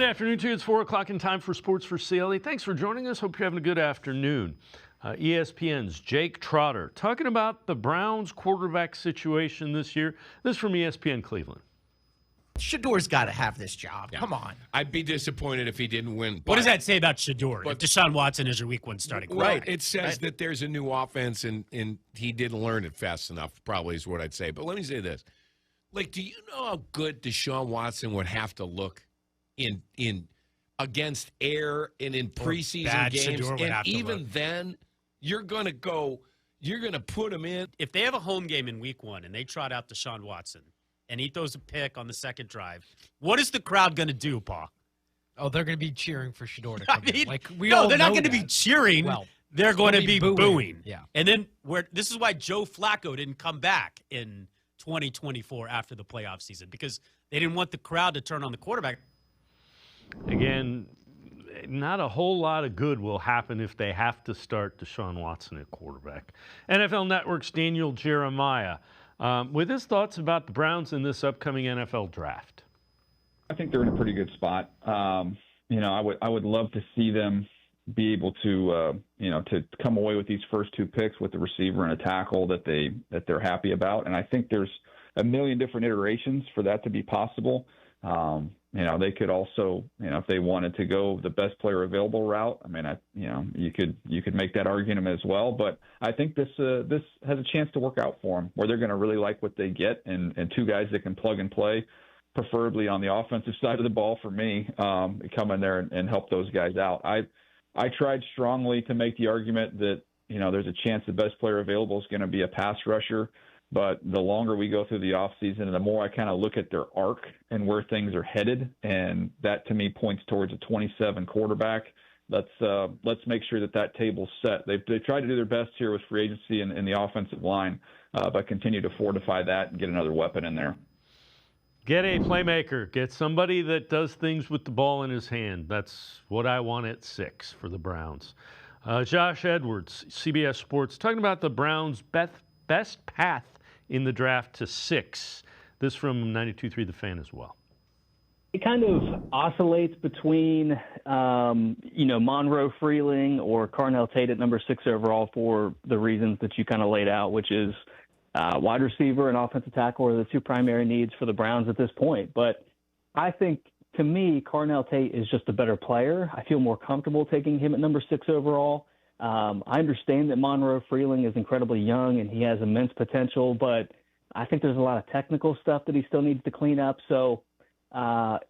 Monday afternoon to you. It's 4 o'clock in time for Sports4CLE. Thanks for joining us. Hope you're having a good afternoon. ESPN's Jake Trotter talking about the Browns quarterback situation this year. This from ESPN Cleveland. Shador's got to have this job. Yeah. Come on. I'd be disappointed if he didn't win. What does that say about Shador? If Deshaun Watson is your week one starting quarterback? Right. It says that there's a new offense, and he didn't learn it fast enough, probably is what I'd say. But let me say this. Like, do you know how good Deshaun Watson would have to look in against air and in preseason games? And even then, you're going to put him in. If they have a home game in week one and they trot out Deshaun Watson and he throws a pick on the second drive, what is the crowd going to do, Pa? Oh, they're going to be cheering for Shador to come in. Like, they're not going to be cheering. Well, they're going to be booing. Yeah. And then this is why Joe Flacco didn't come back in 2024 after the playoff season, because they didn't want the crowd to turn on the quarterback. Again, not a whole lot of good will happen if they have to start Deshaun Watson at quarterback. NFL Network's Daniel Jeremiah with his thoughts about the Browns in this upcoming NFL draft. I think they're in a pretty good spot. I would love to see them be able to to come away with these first two picks with a receiver and a tackle that they're happy about. And I think there's a million different iterations for that to be possible. They could also, if they wanted to go the best player available route, you could make that argument as well. But I think this has a chance to work out for them, where they're going to really like what they get, and two guys that can plug and play, preferably on the offensive side of the ball for me, come in there and help those guys out. I tried strongly to make the argument that, there's a chance the best player available is going to be a pass rusher. But the longer we go through the offseason, and the more I kind of look at their arc and where things are headed, and that to me points towards a 27 quarterback. Let's make sure that table's set. They've tried to do their best here with free agency and the offensive line, but continue to fortify that and get another weapon in there. Get a playmaker. Get somebody that does things with the ball in his hand. That's what I want at 6 for the Browns. Josh Edwards, CBS Sports, talking about the Browns' best path in the draft to 6. This from 92.3 The Fan as well. It kind of oscillates between, Monroe Freeling or Carnell Tate at number 6 overall for the reasons that you kind of laid out, which is wide receiver and offensive tackle are the two primary needs for the Browns at this point. But I think, to me, Carnell Tate is just a better player. I feel more comfortable taking him at number 6 overall. I understand that Monroe Freeling is incredibly young and he has immense potential, but I think there's a lot of technical stuff that he still needs to clean up. So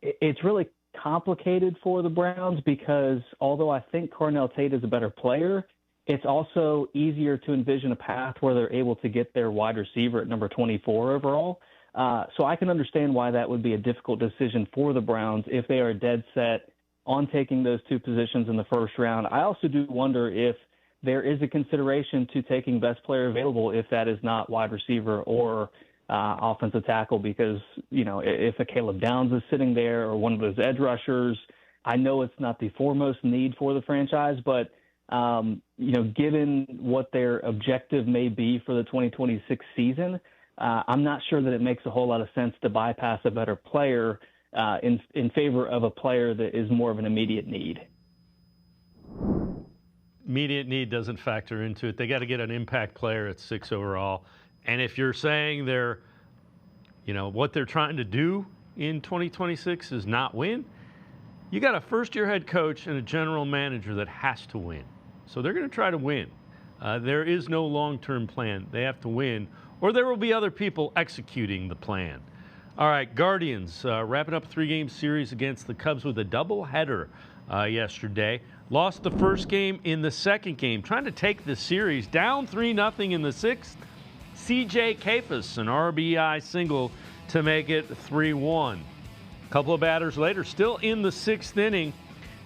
it's really complicated for the Browns, because although I think Carnell Tate is a better player, it's also easier to envision a path where they're able to get their wide receiver at number 24 overall. So I can understand why that would be a difficult decision for the Browns if they are dead set on taking those two positions in the first round. I also do wonder if there is a consideration to taking best player available if that is not wide receiver or offensive tackle, because, if a Caleb Downs is sitting there or one of those edge rushers, I know it's not the foremost need for the franchise, but, given what their objective may be for the 2026 season, I'm not sure that it makes a whole lot of sense to bypass a better player in favor of a player that is more of an immediate need. Immediate need doesn't factor into it. They got to get an impact player at 6 overall. And if you're saying what they're trying to do in 2026 is not win, you got a first-year head coach and a general manager that has to win. So they're going to try to win. There is no long-term plan. They have to win, or there will be other people executing the plan. All right, Guardians wrapping up a 3-game series against the Cubs with a doubleheader yesterday. Lost the first game in the second game, trying to take the series down 3-0 in the 6th. C.J. Kefas, an RBI single to make it 3-1. A couple of batters later, still in the 6th inning,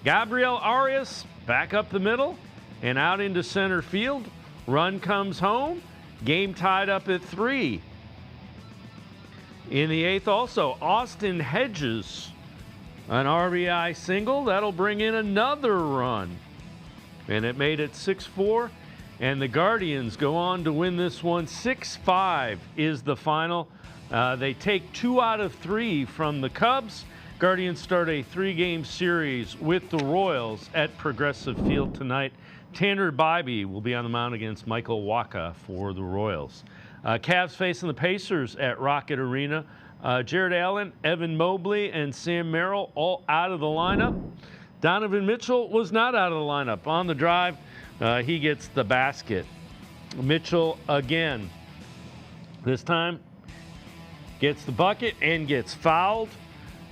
Gabriel Arias back up the middle and out into center field. Run comes home. Game tied up at 3. In the 8th also, Austin Hedges, an RBI single. That'll bring in another run. And it made it 6-4. And the Guardians go on to win this one. 6-5 is the final. They take 2 out of 3 from the Cubs. Guardians start a 3-game series with the Royals at Progressive Field tonight. Tanner Bybee will be on the mound against Michael Wacha for the Royals. Cavs facing the Pacers at Rocket Arena. Jared Allen, Evan Mobley, and Sam Merrill all out of the lineup. Donovan Mitchell was not out of the lineup. On the drive, he gets the basket. Mitchell again. This time gets the bucket and gets fouled.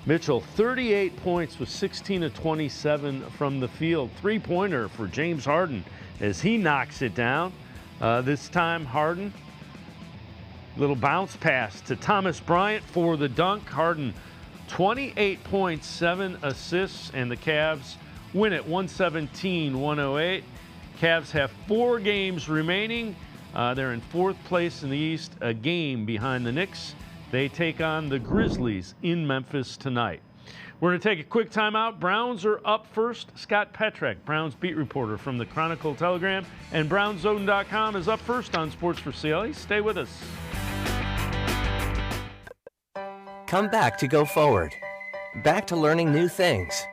Mitchell, 38 points with 16 of 27 from the field. Three-pointer for James Harden as he knocks it down. This time, Harden, little bounce pass to Thomas Bryant for the dunk. Harden, 28 points, 7 assists, and the Cavs win it 117-108. Cavs have 4 games remaining. They're in 4th place in the East, a game behind the Knicks. They take on the Grizzlies in Memphis tonight. We're going to take a quick timeout. Browns are up first. Scott Petrak, Browns beat reporter from the Chronicle-Telegram, and BrownsZone.com is up first on Sports4CLE. Stay with us. Come back to go forward. Back to learning new things.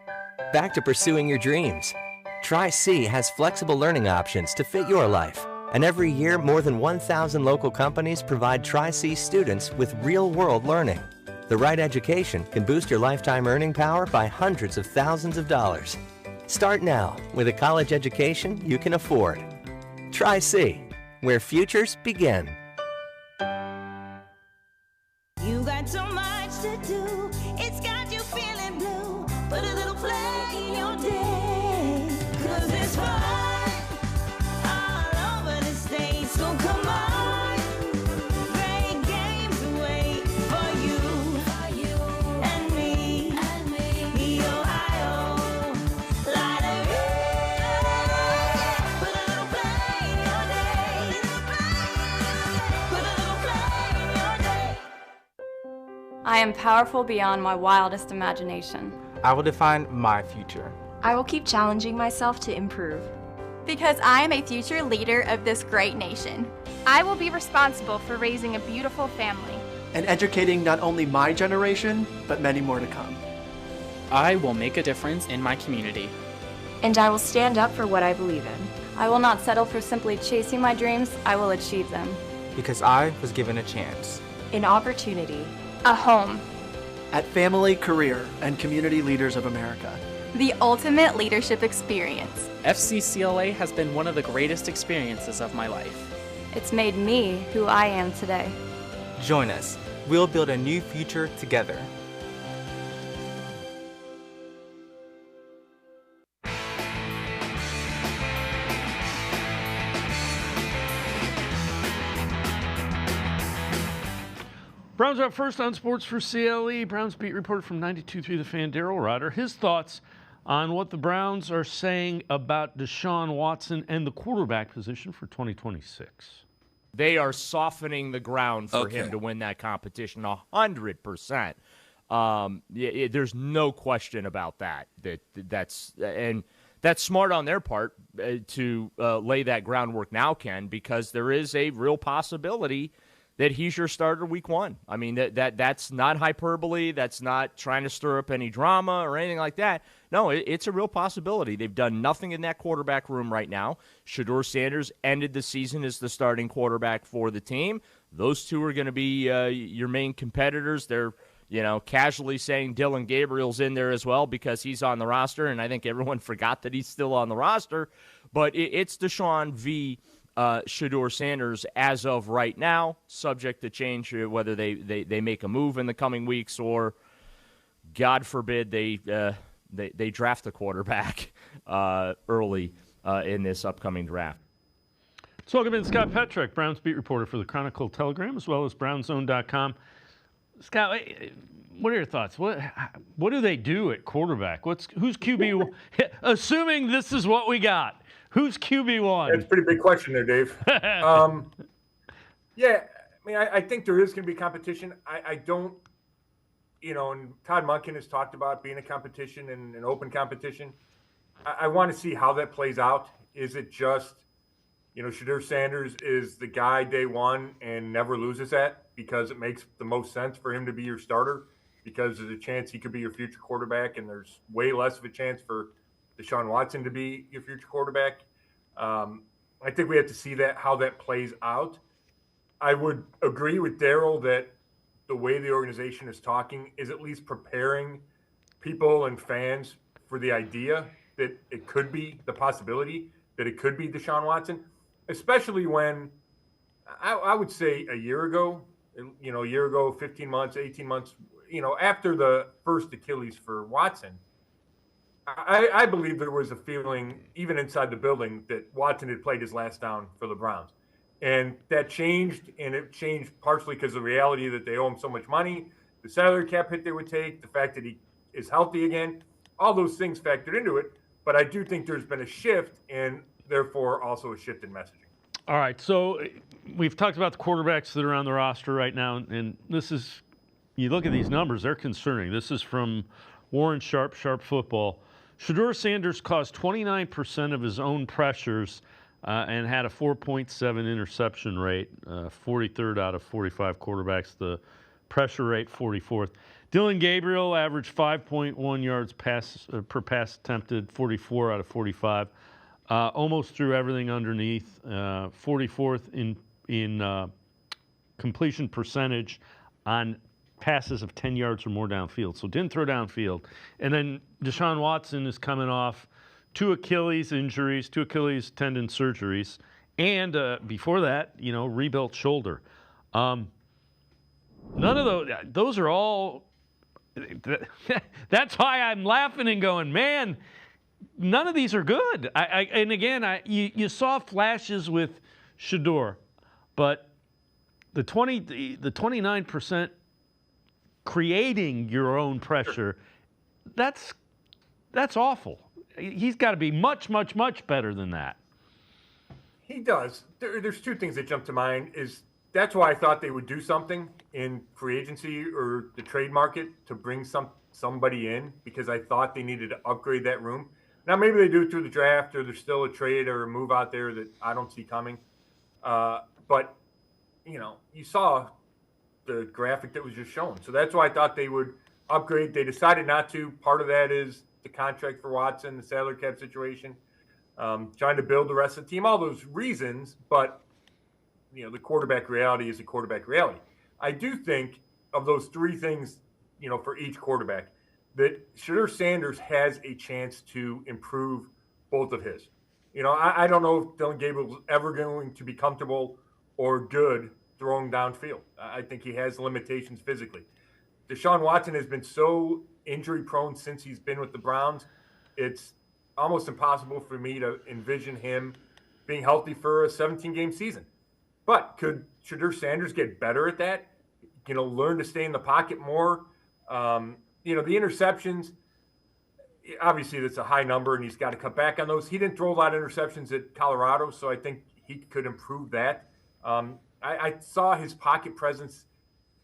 Back to pursuing your dreams. Tri-C has flexible learning options to fit your life. And every year, more than 1,000 local companies provide Tri-C students with real-world learning. The right education can boost your lifetime earning power by hundreds of thousands of dollars. Start now with a college education you can afford. Tri-C, where futures begin. You got so much to do, it's got you feeling blue. Put a little play in your day, 'cause it's fun all over the state. So come on, great games wait for you and me. The Ohio Lottery. Put a little play in your day. Put a little play in your day. I am powerful beyond my wildest imagination. I will define my future. I will keep challenging myself to improve. Because I am a future leader of this great nation. I will be responsible for raising a beautiful family. And educating not only my generation, but many more to come. I will make a difference in my community. And I will stand up for what I believe in. I will not settle for simply chasing my dreams. I will achieve them. Because I was given a chance. An opportunity. A home. At Family, Career, and Community Leaders of America. The ultimate leadership experience. FCCLA has been one of the greatest experiences of my life. It's made me who I am today. Join us. We'll build a new future together. Browns are up first on Sports4CLE. Browns beat reporter from 92.3 The Fan, Daryl Ryder. His thoughts on what the Browns are saying about Deshaun Watson and the quarterback position for 2026. They are softening the ground for him to win that competition 100%. There's no question about that. That's smart on their part to lay that groundwork now, Ken, because there is a real possibility that he's your starter week 1. I mean, that's not hyperbole. That's not trying to stir up any drama or anything like that. No, it's a real possibility. They've done nothing in that quarterback room right now. Shedeur Sanders ended the season as the starting quarterback for the team. Those two are going to be your main competitors. They're, casually saying Dylan Gabriel's in there as well because he's on the roster, and I think everyone forgot that he's still on the roster. But it's Deshaun v. Shedeur Sanders as of right now, subject to change whether they make a move in the coming weeks or, God forbid, they draft a quarterback early in this upcoming draft. So welcome in Scott Petrak, Browns beat reporter for the Chronicle-Telegram, as well as BrownsZone.com. Scott, what are your thoughts? What do they do at quarterback? Who's QB? Assuming this is what we got. Who's QB1? That's a pretty big question there, Dave. Yeah, I mean, I think there is going to be competition. I don't, and Todd Monken has talked about being a competition and an open competition. I want to see how that plays out. Is it just, Shedeur Sanders is the guy day one and never loses that because it makes the most sense for him to be your starter? because there's a chance he could be your future quarterback, and there's way less of a chance for Deshaun Watson to be your future quarterback. I think we have to see how that plays out. I would agree with Daryl that the way the organization is talking is at least preparing people and fans for the idea that it could be the possibility that it could be Deshaun Watson, especially when I would say a year ago, 15 months, 18 months, after the first Achilles for Watson, I believe there was a feeling, even inside the building, that Watson had played his last down for the Browns. And that changed, and it changed partially because of the reality that they owe him so much money, the salary cap hit they would take, the fact that he is healthy again, all those things factored into it. But I do think there's been a shift, and therefore also a shift in messaging. All right, so we've talked about the quarterbacks that are on the roster right now, and this is, you look at these numbers, they're concerning. This is from Warren Sharp Football. Shedeur Sanders caused 29% of his own pressures and had a 4.7 interception rate, 43rd out of 45 quarterbacks. The pressure rate, 44th. Dylan Gabriel averaged 5.1 yards per pass attempted, 44 out of 45. Almost threw everything underneath, 44th in completion percentage on passes of 10 yards or more downfield. So didn't throw downfield. And then Deshaun Watson is coming off 2 Achilles injuries, 2 Achilles tendon surgeries, and before that, rebuilt shoulder. None of those are all. That's why I'm laughing and going, man, none of these are good. And again, you saw flashes with Shedeur, but the 29% creating your own pressure, that's awful. He's got to be much, much, much better than that. He does. There's 2 things that jump to mind. That's why I thought they would do something in free agency or the trade market to bring somebody in, because I thought they needed to upgrade that room. Now, maybe they do it through the draft, or there's still a trade or a move out there that I don't see coming. But, you saw the graphic that was just shown. So that's why I thought they would upgrade. They decided not to. Part of that is the contract for Watson, the salary cap situation, trying to build the rest of the team, all those reasons. But, the quarterback reality is a quarterback reality. I do think of those 3 things, for each quarterback, that Shedeur Sanders has a chance to improve both of his. I don't know if Dylan Gabriel is ever going to be comfortable or good throwing downfield. I think he has limitations physically. Deshaun Watson has been so injury prone since he's been with the Browns. It's almost impossible for me to envision him being healthy for a 17-game season. But could Shedeur Sanders get better at that? Learn to stay in the pocket more? The interceptions, obviously that's a high number, and he's got to cut back on those. He didn't throw a lot of interceptions at Colorado, so I think he could improve that. I saw his pocket presence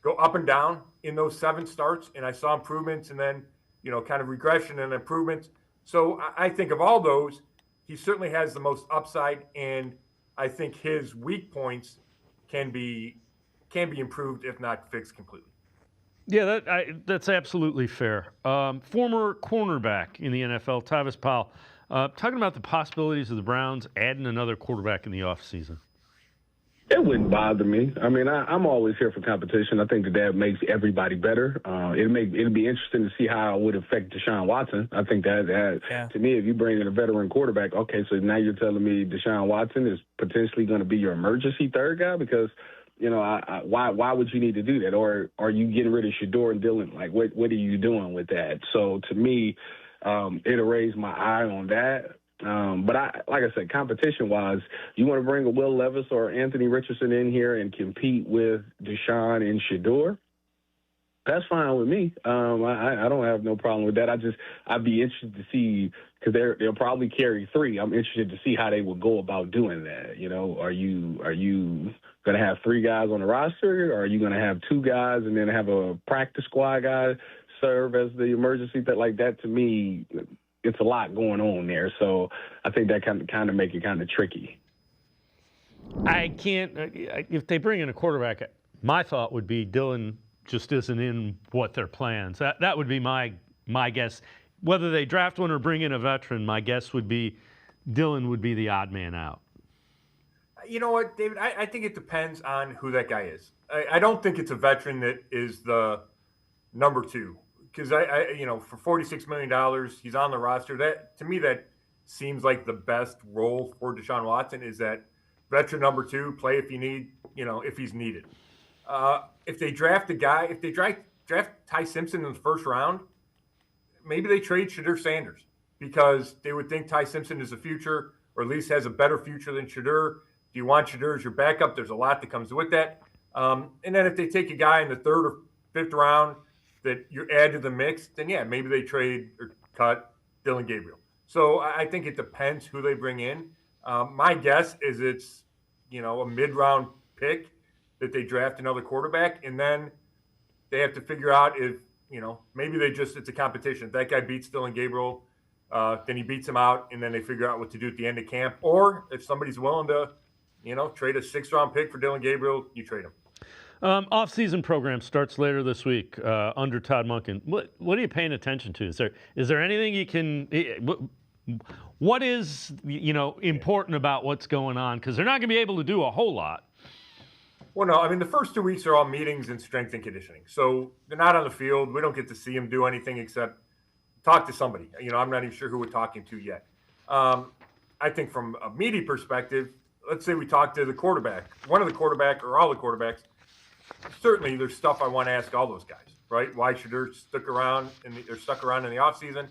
go up and down in those 7 starts, and I saw improvements and then, kind of regression and improvements. So I think of all those, he certainly has the most upside, and I think his weak points can be improved, if not fixed completely. Yeah, that's absolutely fair. Former cornerback in the NFL, Tavis Powell, talking about the possibilities of the Browns adding another quarterback in the offseason. It wouldn't bother me. I mean, I'm always here for competition. I think that makes everybody better. It'd be interesting to see how it would affect Deshaun Watson. I think that to me, if you bring in a veteran quarterback, okay, so now you're telling me Deshaun Watson is potentially going to be your emergency third guy? Because, why would you need to do that? Or are you getting rid of Shedeur and Dylan? Like, what are you doing with that? So to me, it'll raise my eye on that. But like I said, competition-wise, you want to bring a Will Levis or Anthony Richardson in here and compete with Deshaun and Shedeur, that's fine with me. I don't have no problem with that. I'd be interested to see, because they'll probably carry 3. I'm interested to see how they would go about doing that. Are you going to have 3 guys on the roster, or are you going to have 2 guys and then have a practice squad guy serve as the emergency? Like that, to me, it's a lot going on there. So I think that kind of make it kind of tricky. I can't. If they bring in a quarterback, my thought would be Dylan just isn't in what their plans. That would be my guess. Whether they draft one or bring in a veteran, my guess would be Dillon would be the odd man out. You know what, David? I think it depends on who that guy is. I don't think it's a veteran that is the number two, because for $46 million, he's on the roster. That, to me, that seems like the best role for Deshaun Watson is that veteran number two, play if you need, if he's needed. If they draft a guy, if they draft Ty Simpson in the first round, maybe they trade Shedeur Sanders because they would think Ty Simpson is the future, or at least has a better future than Shedeur. Do you want Shedeur as your backup? There's a lot that comes with that. And then if they take a guy in the third or fifth round that you add to the mix, then yeah, maybe they trade or cut Dillon Gabriel. So I think it depends who they bring in. My guess is it's, a mid-round pick that they draft another quarterback, and then they have to figure out if, maybe it's a competition. If that guy beats Dillon Gabriel, then he beats him out, and then they figure out what to do at the end of camp. Or if somebody's willing to, trade a 6th-round pick for Dillon Gabriel, you trade him. Off-season program starts later this week under Todd Monken. What are you paying attention to? Is there anything you can? What is important about what's going on? Because they're not going to be able to do a whole lot. Well, no, I mean the first 2 weeks are all meetings and strength and conditioning, so they're not on the field. We don't get to see them do anything except talk to somebody. I'm not even sure who we're talking to yet. I think from a media perspective, let's say we talk to the quarterback, one of the quarterback or all the quarterbacks. Certainly, there's stuff I want to ask all those guys, right? Why Shedeur stuck around in the offseason,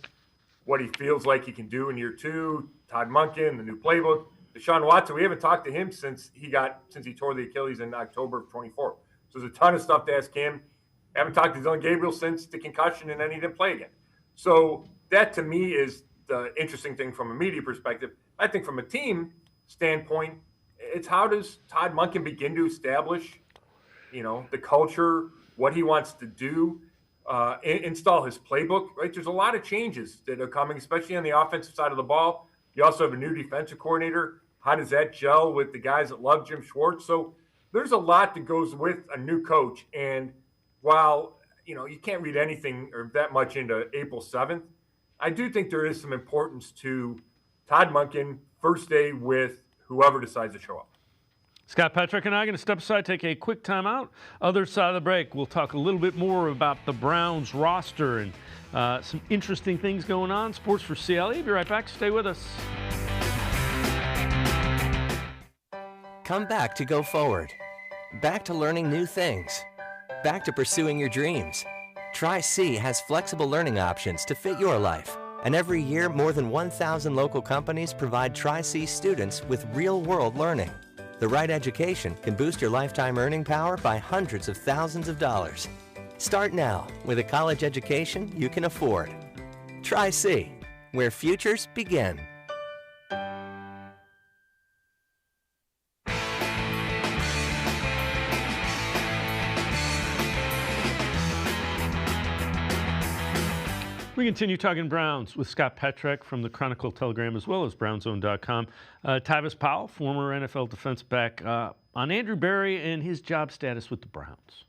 what he feels like he can do in year 2, Todd Monken, the new playbook. Deshaun Watson, we haven't talked to him since he tore the Achilles in October of 24. So there's a ton of stuff to ask him. Haven't talked to Dillon Gabriel since the concussion, and then he didn't play again. So that, to me, is the interesting thing from a media perspective. I think from a team standpoint, it's how does Todd Monken begin to establish the culture, what he wants to do, install his playbook, right? There's a lot of changes that are coming, especially on the offensive side of the ball. You also have a new defensive coordinator. How does that gel with the guys that love Jim Schwartz? So there's a lot that goes with a new coach. And while, you can't read anything or that much into April 7th, I do think there is some importance to Todd Monken, first day with whoever decides to show up. Scott Petrick and I are going to step aside, take a quick timeout. Other side of the break, we'll talk a little bit more about the Browns roster and some interesting things going on. Sports for CLE. Be right back. Stay with us. Come back to go forward. Back to learning new things. Back to pursuing your dreams. Tri-C has flexible learning options to fit your life. And every year, more than 1,000 local companies provide Tri-C students with real-world learning. The right education can boost your lifetime earning power by hundreds of thousands of dollars. Start now with a college education you can afford. Tri-C, where futures begin. We continue talking Browns with Scott Petrick from the Chronicle Telegram as well as BrownZone.com. Tyvis Powell, former NFL defensive back, on Andrew Berry and his job status with the Browns.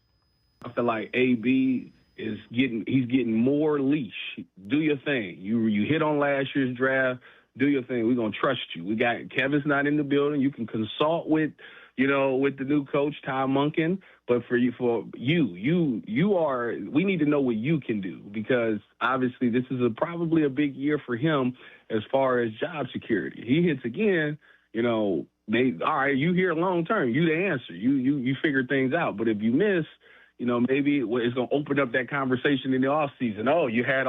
I feel like AB he's getting more leash. Do your thing. You hit on last year's draft. Do your thing. We're gonna trust you. We got Kevin's not in the building. You can consult with the new coach, Todd Monken. But we need to know what you can do, because obviously this is probably a big year for him as far as job security. He hits again, all right, you here long term, you the answer. You figure things out. But if you miss, maybe it's going to open up that conversation in the offseason. Oh, you had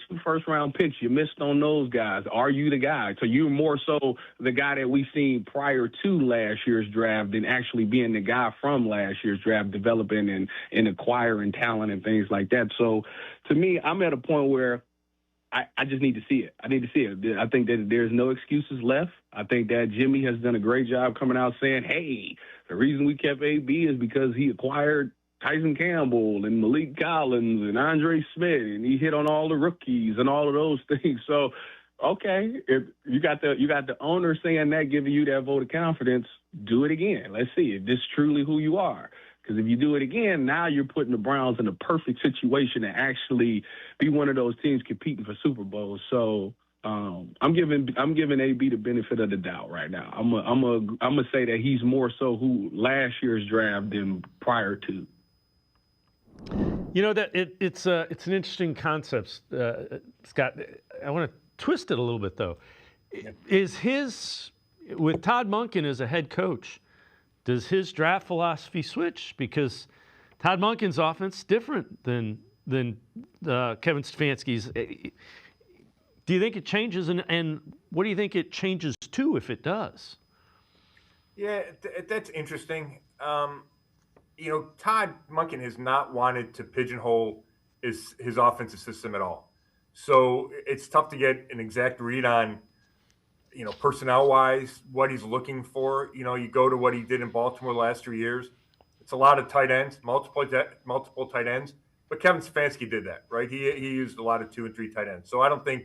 2 first-round picks. You missed on those guys. Are you the guy? So you're more so the guy that we've seen prior to last year's draft than actually being the guy from last year's draft, developing and acquiring talent and things like that. So to me, I'm at a point where I just need to see it. I need to see it. I think that there's no excuses left. I think that Jimmy has done a great job coming out saying, hey, the reason we kept AB is because he acquired Tyson Campbell and Malik Collins and Andre Smith, and he hit on all the rookies and all of those things. So, okay, if you got the owner saying that, giving you that vote of confidence, do it again. Let's see if this is truly who you are. Because if you do it again, now you're putting the Browns in a perfect situation to actually be one of those teams competing for Super Bowls. So I'm giving AB the benefit of the doubt right now. I'm gonna say that he's more so who last year's draft than prior to. You know that it's an interesting concept, Scott. I want to twist it a little bit though. With Todd Monken as a head coach, does his draft philosophy switch? Because Todd Monken's offense is different than Kevin Stefanski's. Do you think it changes, and what do you think it changes to if it does? Yeah, that's interesting. Todd Monken has not wanted to pigeonhole his offensive system at all. So it's tough to get an exact read on, personnel-wise, what he's looking for. You go to what he did in Baltimore the last 3 years. It's a lot of tight ends, multiple tight ends. But Kevin Stefanski did that, right? He used a lot of 2 and 3 tight ends. So I don't think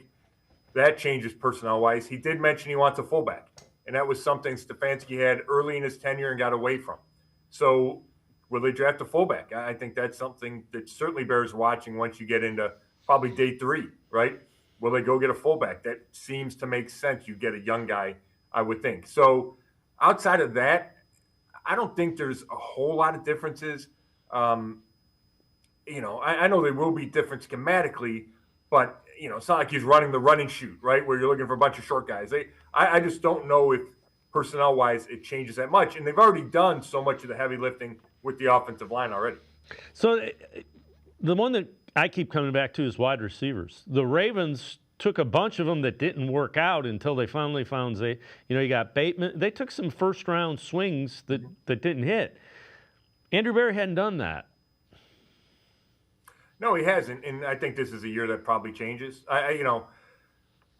that changes personnel-wise. He did mention he wants a fullback, and that was something Stefanski had early in his tenure and got away from. So will they draft a fullback? I think that's something that certainly bears watching once you get into probably day 3, right? Will they go get a fullback? That seems to make sense. You get a young guy, I would think. So outside of that, I don't think there's a whole lot of differences. I know there will be difference schematically, but it's not like he's running the running shoot, right, where you're looking for a bunch of short guys. I just don't know if personnel-wise it changes that much. And they've already done so much of the heavy lifting with the offensive line already. So the one that I keep coming back to is wide receivers. The Ravens took a bunch of them that didn't work out until they finally found you got Bateman. They took some first-round swings that didn't hit. Andrew Berry hadn't done that. No, he hasn't, and I think this is a year that probably changes. I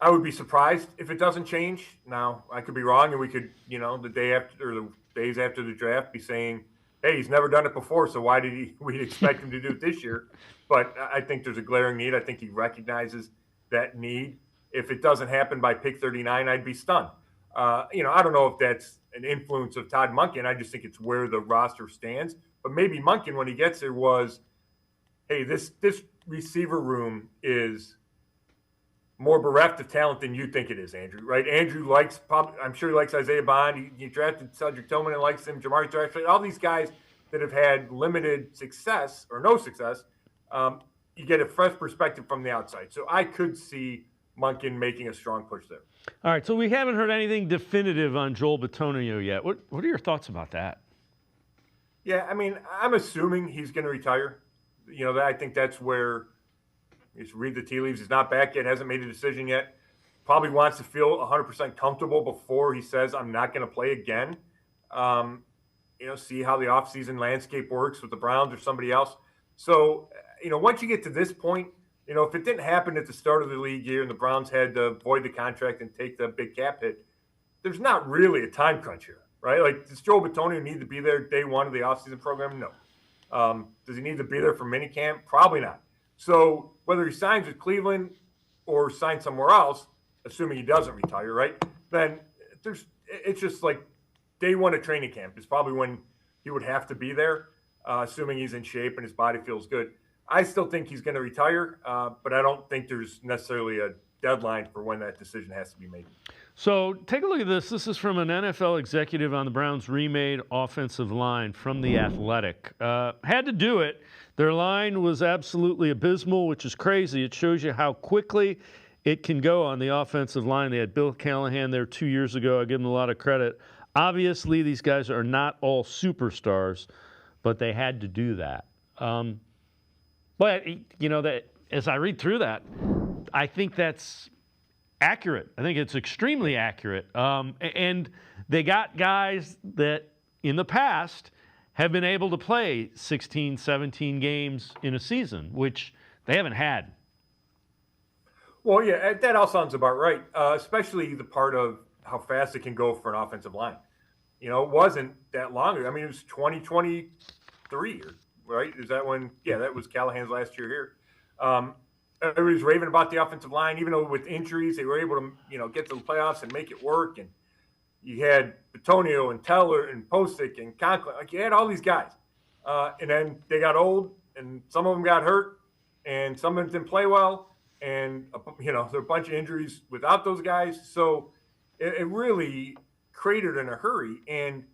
would be surprised if it doesn't change. Now, I could be wrong, and we could, the day after or the days after the draft, be saying, "Hey, he's never done it before, so why did we expect him to do it this year?" But I think there's a glaring need. I think he recognizes that need. If it doesn't happen by pick 39, I'd be stunned. I don't know if that's an influence of Todd Monken. I just think it's where the roster stands. But maybe Monken, when he gets there, was, hey, this receiver room is more bereft of talent than you think it is, Andrew, right? Andrew I'm sure he likes Isaiah Bond. He drafted Cedric Tillman and likes him. Jamari Thrash, all these guys that have had limited success or no success, you get a fresh perspective from the outside. So I could see Monken making a strong push there. All right, so we haven't heard anything definitive on Joel Bitonio yet. What are your thoughts about that? Yeah, I mean, I'm assuming he's going to retire. I think that's where you just read the tea leaves. He's not back yet, hasn't made a decision yet. Probably wants to feel 100% comfortable before he says, I'm not going to play again. See how the offseason landscape works with the Browns or somebody else. So, once you get to this point, if it didn't happen at the start of the league year and the Browns had to void the contract and take the big cap hit, there's not really a time crunch here, right? Like, does Joel Bitonio need to be there day 1 of the offseason program? No. Does he need to be there for minicamp? Probably not. So whether he signs with Cleveland or signs somewhere else, assuming he doesn't retire, right, then it's just like day 1 of training camp is probably when he would have to be there, assuming he's in shape and his body feels good. I still think he's going to retire, but I don't think there's necessarily a deadline for when that decision has to be made. So take a look at this. This is from an NFL executive on the Browns' remade offensive line from The Athletic. Had to do it. Their line was absolutely abysmal, which is crazy. It shows you how quickly it can go on the offensive line. They had Bill Callahan there 2 years ago. I give them a lot of credit. Obviously, these guys are not all superstars, but they had to do that. But, that as I read through that, I think that's accurate. I think it's extremely accurate. And they got guys that in the past have been able to play 16, 17 games in a season, which they haven't had. Well, yeah, that all sounds about right, especially the part of how fast it can go for an offensive line. It wasn't that long ago. I mean, it was 2023, right? Is that when? Yeah, that was Callahan's last year here. Everybody's raving about the offensive line, even though with injuries they were able to, get to the playoffs and make it work. And you had Bitonio and Teller and Posick and Conklin. Like, you had all these guys. and then they got old, and some of them got hurt, and some of them didn't play well, and there are a bunch of injuries without those guys. So it really cratered in a hurry. And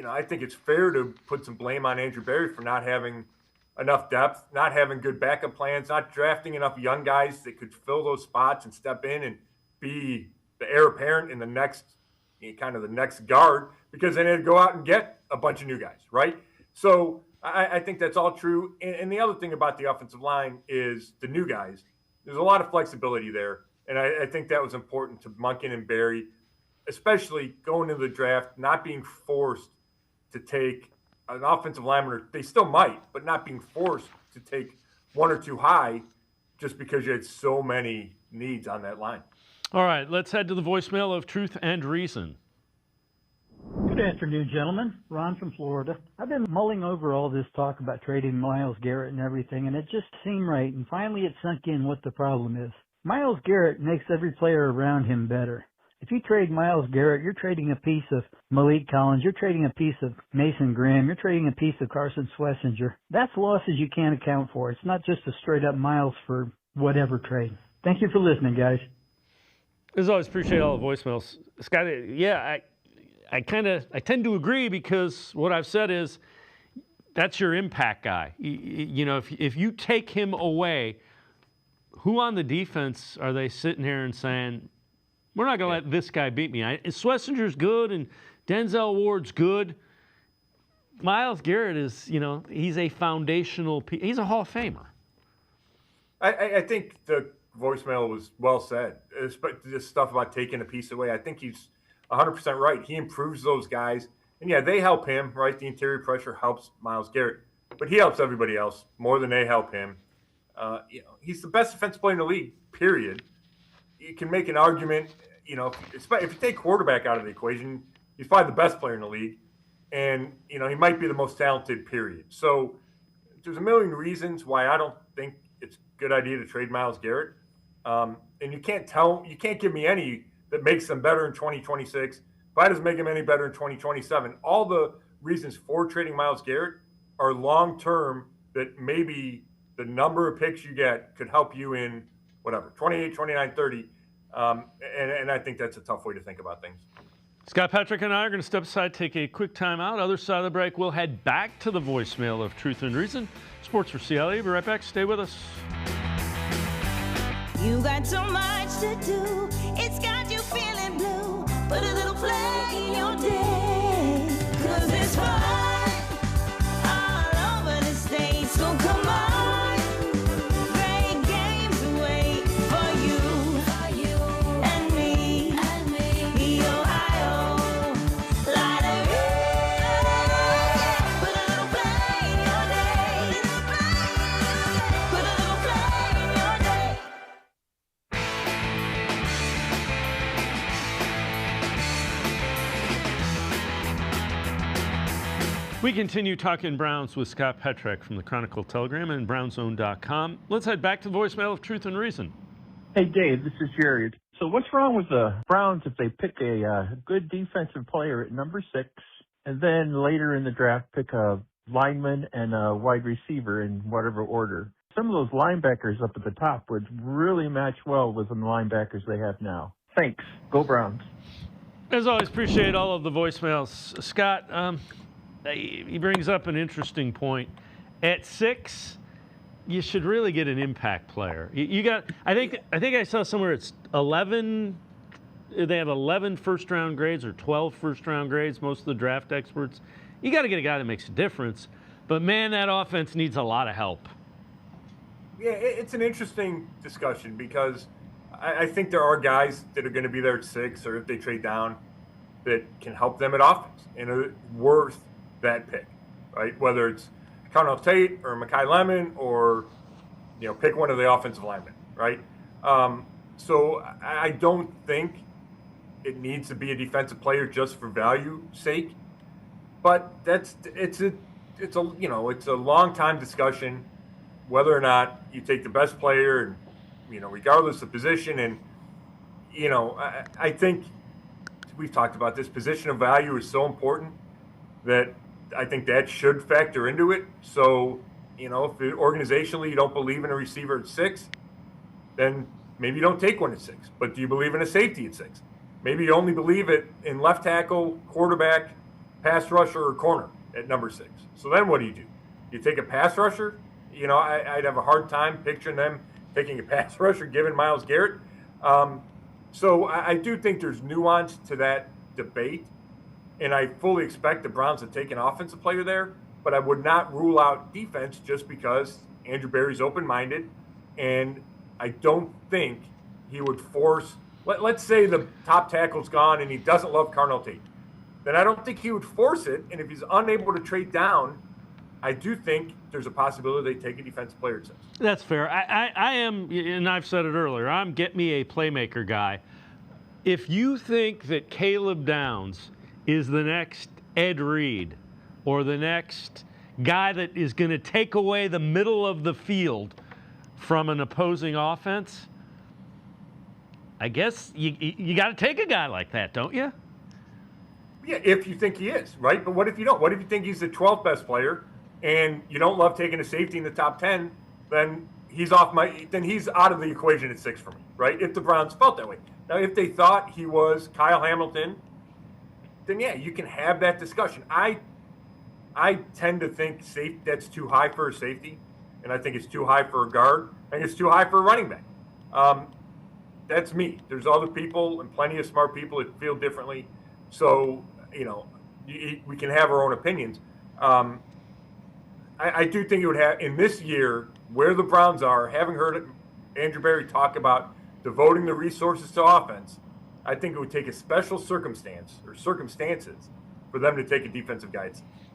I think it's fair to put some blame on Andrew Berry for not having enough depth, not having good backup plans, not drafting enough young guys that could fill those spots and step in and be the heir apparent in the next guard, because then they'd go out and get a bunch of new guys, right? So I think that's all true. And the other thing about the offensive line is the new guys. There's a lot of flexibility there, and I think that was important to Monken and Berry, especially going into the draft, not being forced to take an offensive lineman, or they still might, but not being forced to take one or two high just because you had so many needs on that line. All right, let's head to the voicemail of Truth and Reason. Good afternoon, gentlemen. Ron from Florida. I've been mulling over all this talk about trading Myles Garrett and everything, and it just seemed right, and finally it sunk in what the problem is. Myles Garrett makes every player around him better. If you trade Myles Garrett, you're trading a piece of Malik Collins, you're trading a piece of Mason Graham, you're trading a piece of Carson Schlesinger. That's losses you can't account for. It's not just a straight-up Myles for whatever trade. Thank you for listening, guys. As always, appreciate all the voicemails. Scott, I tend to agree, because what I've said is that's your impact guy. If you take him away, who on the defense are they sitting here and saying, we're not going to let this guy beat me? Schlesinger's good and Denzel Ward's good. Myles Garrett is, he's a foundational piece. He's a Hall of Famer. I think the voicemail was well said. This stuff about taking a piece away, I think he's 100% right. He improves those guys. And, yeah, they help him, right? The interior pressure helps Myles Garrett. But he helps everybody else more than they help him. He's the best defensive player in the league, period. You can make an argument, if you take quarterback out of the equation, he's probably the best player in the league. And, he might be the most talented, period. So there's a million reasons why I don't think it's a good idea to trade Myles Garrett. And you can't give me any that makes them better in 2026. Why doesn't make them any better in 2027? All the reasons for trading Myles Garrett are long-term, that maybe the number of picks you get could help you in 28, 29, 30. And I think that's a tough way to think about things. Scott Patrick and I are going to step aside, take a quick time out. Other side of the break, we'll head back to the voicemail of Truth and Reason. Sports4CLE. Be right back. Stay with us. You got so much to do, it's got you feeling blue. Put a little flag in your day, 'cause it's fun all over the state. So come on, great games wait for you and me, the Ohio Lottery. Put a little flag in your day, put a little flag in your day. We continue talking Browns with Scott Petrek from the Chronicle Telegram and BrownZone.com. Let's head back to the voicemail of Truth and Reason. Hey, Dave, this is Jared. So what's wrong with the Browns if they pick a good defensive player at number 6, and then later in the draft pick a lineman and a wide receiver in whatever order? Some of those linebackers up at the top would really match well with the linebackers they have now. Thanks. Go Browns. As always, appreciate all of the voicemails. Scott, he brings up an interesting point. At 6, you should really get an impact player. You got. I think I saw somewhere it's 11. They have 11 first-round grades or 12 first-round grades. Most of the draft experts. You got to get a guy that makes a difference. But man, that offense needs a lot of help. Yeah, it's an interesting discussion, because I think there are guys that are going to be there at 6, or if they trade down, that can help them at offense and are worth that pick, right? Whether it's Carnell Tate or Mekhi Lemon, or pick one of the offensive linemen, right? So I don't think it needs to be a defensive player just for value sake, but it's a long time discussion whether or not you take the best player, and regardless of position. And I think we've talked about this. Position of value is so important that I think that should factor into it. So, if organizationally you don't believe in a receiver at 6, then maybe you don't take one at 6. But do you believe in a safety at 6? Maybe you only believe it in left tackle, quarterback, pass rusher, or corner at number 6. So then what do? You take a pass rusher? I'd have a hard time picturing them taking a pass rusher given Myles Garrett. So I do think there's nuance to that debate, and I fully expect the Browns to take an offensive player there, but I would not rule out defense just because Andrew Berry's open-minded, and I don't think he would force – let's say the top tackle's gone and he doesn't love Carnell Tate. Then I don't think he would force it, and if he's unable to trade down, I do think there's a possibility they take a defensive player at 6. That's fair. I am, and I've said it earlier, I'm get me a playmaker guy. If you think that Caleb Downs is the next Ed Reed or the next guy that is going to take away the middle of the field from an opposing offense, I guess you got to take a guy like that, don't you? Yeah, if you think he is, right? But what if you don't? What if you think he's the 12th best player and you don't love taking a safety in the top 10, then he's out of the equation at 6 for me, right? If the Browns felt that way. Now, if they thought he was Kyle Hamilton, then yeah, you can have that discussion. I tend to think that's too high for a safety, and I think it's too high for a guard. I think it's too high for a running back. That's me. There's other people and plenty of smart people that feel differently. So, we can have our own opinions. I do think it would have, in this year, where the Browns are, having heard Andrew Berry talk about devoting the resources to offense, I think it would take a special circumstances for them to take a defensive guy.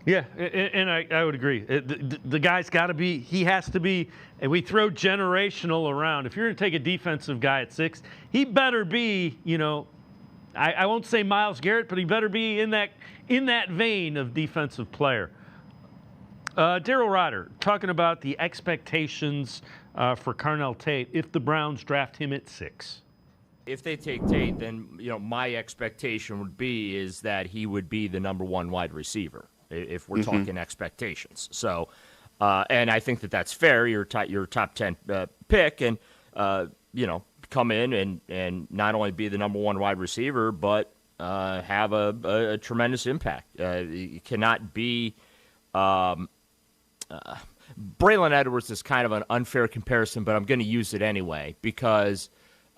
Yeah, and I would agree. The guy's got to be, he has to be, and we throw generational around. If you're going to take a defensive guy at 6, he better be, I won't say Myles Garrett, but he better be in that vein of defensive player. Daryl Ryder, talking about the expectations for Carnell Tate if the Browns draft him at 6. If they take Tate, then my expectation would be is that he would be the number 1 wide receiver if we're talking expectations. So, and I think that's fair. You're top 10 pick, and come in and not only be the number 1 wide receiver, but have a tremendous impact. You cannot be. Braylon Edwards is kind of an unfair comparison, but I'm going to use it anyway because,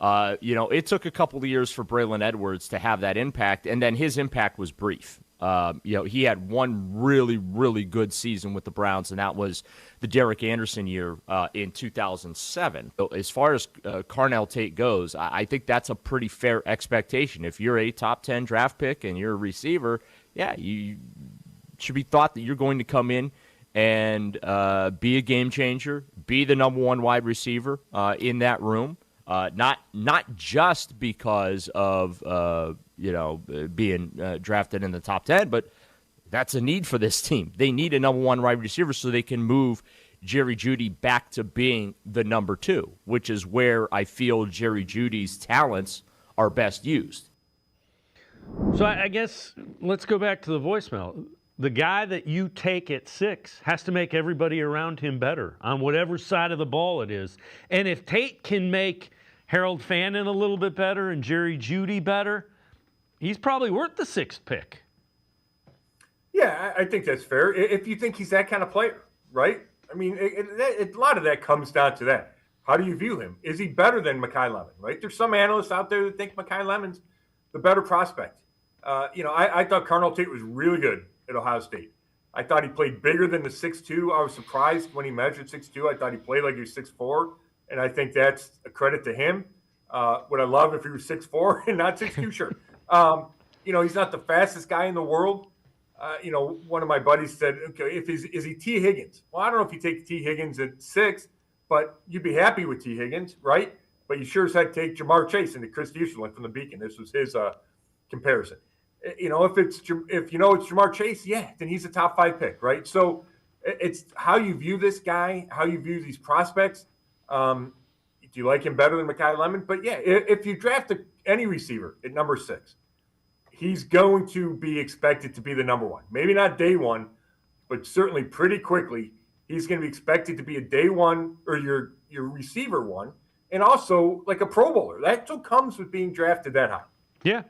it took a couple of years for Braylon Edwards to have that impact, and then his impact was brief. He had one really, really good season with the Browns, and that was the Derek Anderson year in 2007. So as far as Carnell Tate goes, I think that's a pretty fair expectation. If you're a top 10 draft pick and you're a receiver, yeah, you should be thought that you're going to come in and be a game changer, be the number 1 wide receiver in that room. Not just because of being drafted in the top 10, but that's a need for this team. They need a number 1 wide receiver so they can move Jerry Jeudy back to being the number 2, which is where I feel Jerry Jeudy's talents are best used. So I guess let's go back to the voicemail. The guy that you take at 6 has to make everybody around him better on whatever side of the ball it is. And if Tate can make Harold Fannin a little bit better and Jerry Jeudy better, he's probably worth the 6th pick. Yeah, I think that's fair. If you think he's that kind of player, right? I mean, a lot of that comes down to that. How do you view him? Is he better than Mekhi Lemon, right? There's some analysts out there that think Mekhi Lemon's the better prospect. I thought Carnell Tate was really good at Ohio State. I thought he played bigger than the 6'2". I was surprised when he measured 6'2". I thought he played like he was 6'4", and I think that's a credit to him. Would I love if he was 6'4" and not 6'2"? Sure. He's not the fastest guy in the world. One of my buddies said, okay, is he T. Higgins? Well, I don't know if you take T. Higgins at 6, but you'd be happy with T. Higgins, right? But you sure as heck take Jamar Chase into Chris Easterling from the Beacon. This was his comparison. If it's Jamar Chase, yeah, then he's a top 5 pick, right? So it's how you view this guy, how you view these prospects. Do you like him better than Mekhi Lemon? But yeah, if you draft any receiver at number 6, he's going to be expected to be the number 1. Maybe not day 1, but certainly pretty quickly, he's going to be expected to be a day one or your receiver one, and also like a Pro Bowler. That's what comes with being drafted that high. Yeah.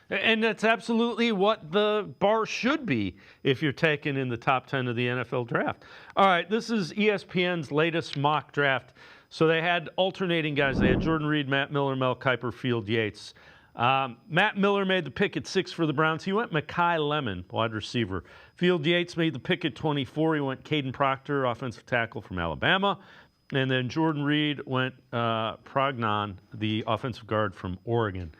And that's absolutely what the bar should be if you're taken in the top 10 of the NFL draft. All right, this is ESPN's latest mock draft. So they had alternating guys. They had Jordan Reed, Matt Miller, Mel Kiper, Field Yates. Matt Miller made the pick at 6 for the Browns. He went Mekhi Lemon, wide receiver. Field Yates made the pick at 24. He went Caden Proctor, offensive tackle from Alabama. And then Jordan Reed went Prognon, the offensive guard from Oregon.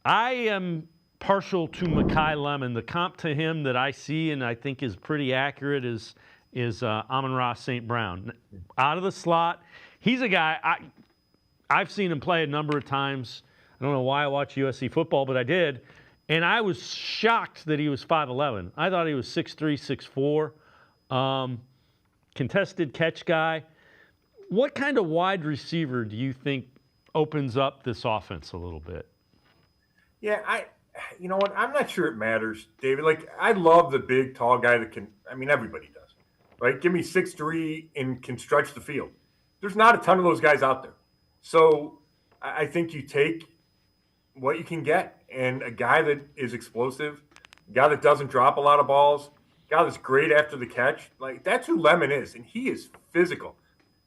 I am partial to Mekhi Lemon. The comp to him that I see and I think is pretty accurate is Amon-Ra St. Brown. Out of the slot, he's a guy, I've seen him play a number of times. I don't know why I watch USC football, but I did. And I was shocked that he was 5'11". I thought he was 6'3", 6'4". Contested catch guy. What kind of wide receiver do you think opens up this offense a little bit? Yeah, you know what? I'm not sure it matters, David. Like, I love the big, tall guy that can, I mean, everybody does, right? Give me 6'3" and can stretch the field. There's not a ton of those guys out there. So I think you take what you can get, and a guy that is explosive, a guy that doesn't drop a lot of balls, a guy that's great after the catch. Like, that's who Lemon is, and he is physical.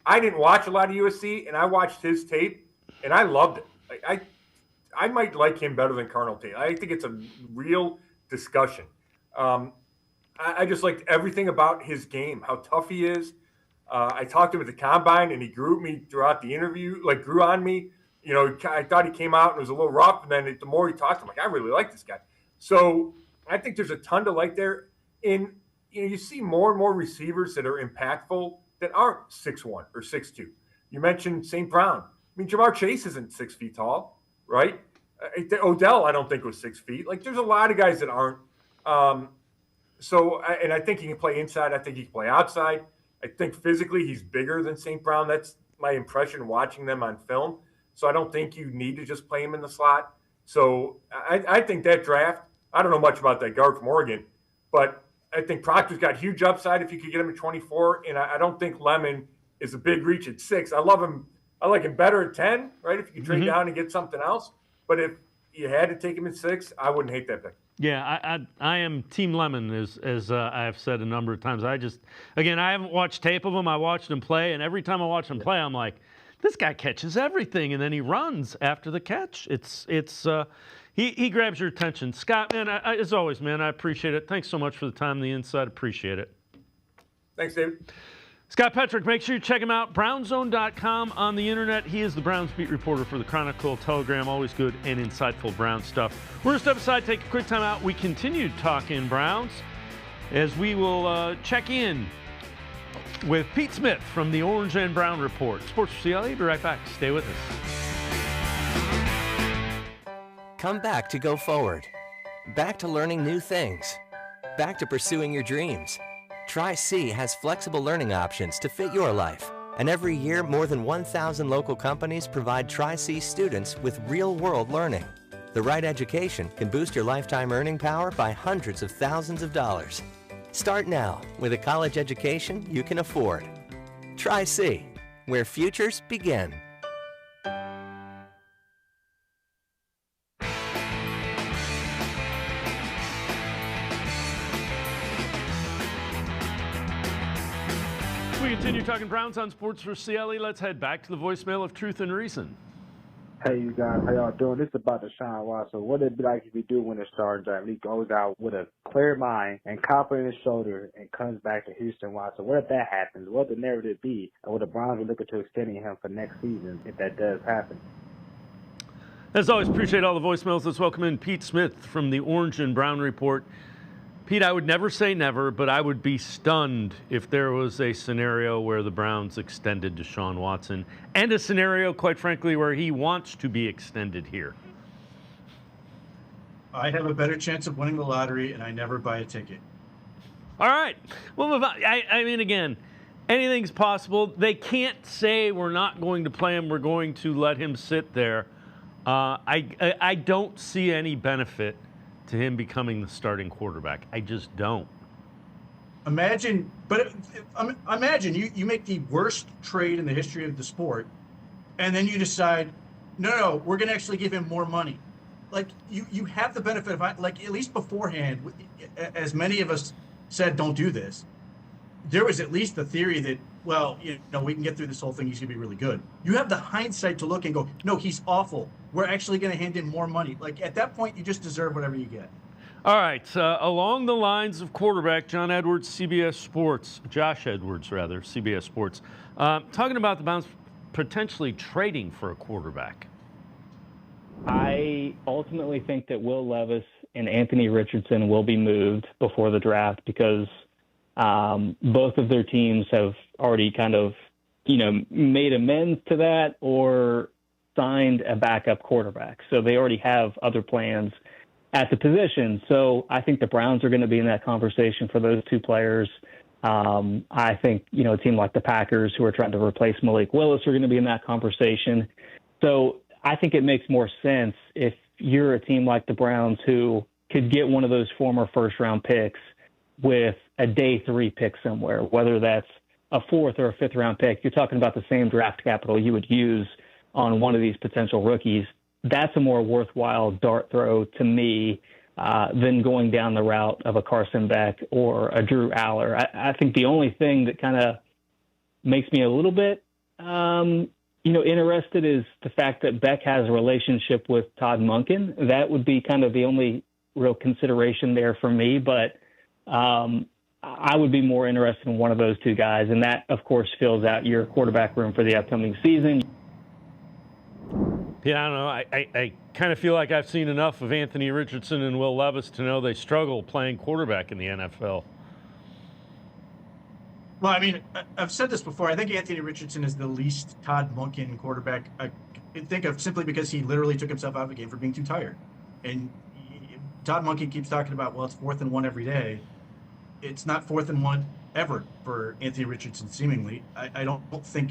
I didn't watch a lot of USC, and I watched his tape, and I loved it. Like, I might like him better than Carnell Tate. I think it's a real discussion. I just liked everything about his game, how tough he is. I talked to him at the combine, and he grew me throughout the interview, like grew on me. You know, I thought he came out and was a little rough, and then the more he talked, I'm like, I really like this guy. So I think there's a ton to like there. And you see more and more receivers that are impactful that aren't 6'1" or 6'2". You mentioned St. Brown. I mean, Jamar Chase isn't 6 feet tall. Right? Odell, I don't think was 6 feet. Like, there's a lot of guys that aren't. And I think he can play inside. I think he can play outside. I think physically he's bigger than St. Brown. That's my impression watching them on film. So I don't think you need to just play him in the slot. So I think that draft, I don't know much about that guard from Oregon, but I think Proctor's got huge upside if you could get him at 24. And I don't think Lemon is a big reach at 6. I love him. I like him better at 10, right, if you can trade down and get something else. But if you had to take him at 6, I wouldn't hate that pick. Yeah, I am Team Lemon, as I've said a number of times. I haven't watched tape of him. I watched him play, and every time I watch him play, I'm like, this guy catches everything, and then he runs after the catch. He grabs your attention. Scott, man, as always, man, I appreciate it. Thanks so much for the time and the insight. Appreciate it. Thanks, David. Scott Petrick, make sure you check him out. Brownzone.com on the internet. He is the Browns beat reporter for the Chronicle Telegram. Always good and insightful Brown stuff. We're going to step aside, take a quick time out. We continue talking Browns as we will check in with Pete Smith from the Orange and Brown Report. Sports4CLE, be right back. Stay with us. Come back to go forward. Back to learning new things. Back to pursuing your dreams. Tri-C has flexible learning options to fit your life. And every year, more than 1,000 local companies provide Tri-C students with real-world learning. The right education can boost your lifetime earning power by hundreds of thousands of dollars. Start now with a college education you can afford. Tri-C, where futures begin. We continue talking Browns on Sports4CLE. Let's head back to the voicemail of Truth and Reason. Hey, you guys, how y'all doing? This is about Deshaun Watson. What would it be like if he do win a starting job and he goes out with a clear mind and confident in his shoulder and comes back to Houston Watson? What if that happens? What would the narrative be? And would the Browns be looking to extending him for next season if that does happen? As always, appreciate all the voicemails. Let's welcome in Pete Smith from the Orange and Brown Report. Pete, I would never say never, but I would be stunned if there was a scenario where the Browns extended Deshaun Watson, and a scenario, quite frankly, where he wants to be extended here. I have a better chance of winning the lottery, and I never buy a ticket. All right. We'll move on. I mean, again, anything's possible. They can't say we're not going to play him, we're going to let him sit there. I don't see any benefit to him becoming the starting quarterback. I just don't. Imagine you make the worst trade in the history of the sport, and then you decide, no, we're going to actually give him more money. Like you have the benefit of, like, at least beforehand, as many of us said, don't do this. There was at least the theory that, well, we can get through this whole thing. He's going to be really good. You have the hindsight to look and go, no, he's awful. We're actually going to hand in more money. Like, at that point, you just deserve whatever you get. All right. Along the lines of quarterback, Josh Edwards, CBS Sports, talking about the Browns potentially trading for a quarterback. I ultimately think that Will Levis and Anthony Richardson will be moved before the draft because both of their teams have already kind of, made amends to that or signed a backup quarterback. So they already have other plans at the position. So I think the Browns are going to be in that conversation for those two players. I think, a team like the Packers who are trying to replace Malik Willis are going to be in that conversation. So I think it makes more sense if you're a team like the Browns who could get one of those former first-round picks with a day 3 pick somewhere, whether that's a 4th or a 5th-round pick. You're talking about the same draft capital you would use on one of these potential rookies. That's a more worthwhile dart throw to me than going down the route of a Carson Beck or a Drew Aller. I think the only thing that kind of makes me a little bit interested is the fact that Beck has a relationship with Todd Monken. That would be kind of the only real consideration there for me, but I would be more interested in one of those two guys, and that, of course, fills out your quarterback room for the upcoming season. Yeah, I don't know. I kind of feel like I've seen enough of Anthony Richardson and Will Levis to know they struggle playing quarterback in the NFL. Well, I mean, I've said this before. I think Anthony Richardson is the least Todd Monken quarterback I think of, simply because he literally took himself out of the game for being too tired. And Todd Monken keeps talking about, well, it's 4th and 1 every day. It's not 4th and 1 ever for Anthony Richardson, seemingly. I don't think